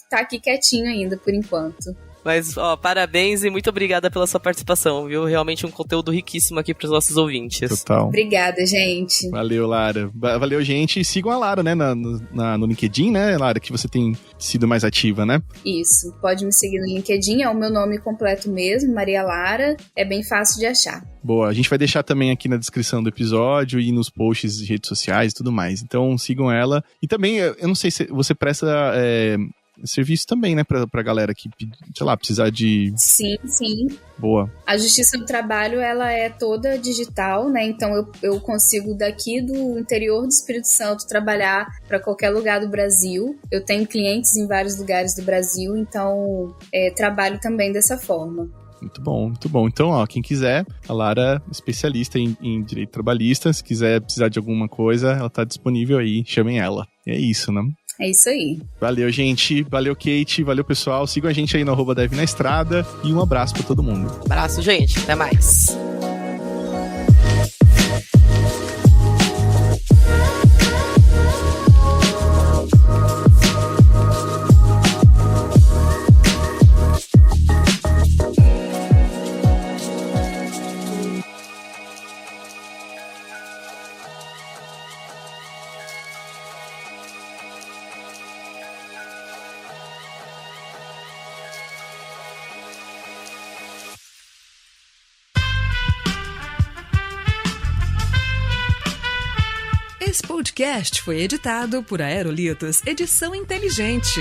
tá aqui quietinho ainda, por enquanto. Mas, parabéns e muito obrigada pela sua participação, viu? Realmente um conteúdo riquíssimo aqui para os nossos ouvintes. Total. Obrigada, gente. Valeu, Lara. Valeu, gente. E sigam a Lara, né? No LinkedIn, né, Lara? Que você tem sido mais ativa, né? Isso. Pode me seguir no LinkedIn. É o meu nome completo mesmo, Maria Lara. É bem fácil de achar. Boa. A gente vai deixar também aqui na descrição do episódio e nos posts de redes sociais e tudo mais. Então, sigam ela. E também, eu não sei se você presta... serviço também, né, pra galera que, sei lá, precisar de... Sim. Boa. A Justiça do Trabalho, ela é toda digital, né, então eu consigo daqui do interior do Espírito Santo trabalhar para qualquer lugar do Brasil. Eu tenho clientes em vários lugares do Brasil, então trabalho também dessa forma. Muito bom, muito bom. Então, quem quiser, a Lara é especialista em direito trabalhista, se quiser precisar de alguma coisa, ela tá disponível aí, chamem ela. E é isso, né? É isso aí. Valeu, gente. Valeu, Kate. Valeu, pessoal. Sigam a gente aí no @Dev na Estrada. E um abraço pra todo mundo. Abraço, gente. Até mais. Esse podcast foi editado por Aerolitos Edição Inteligente.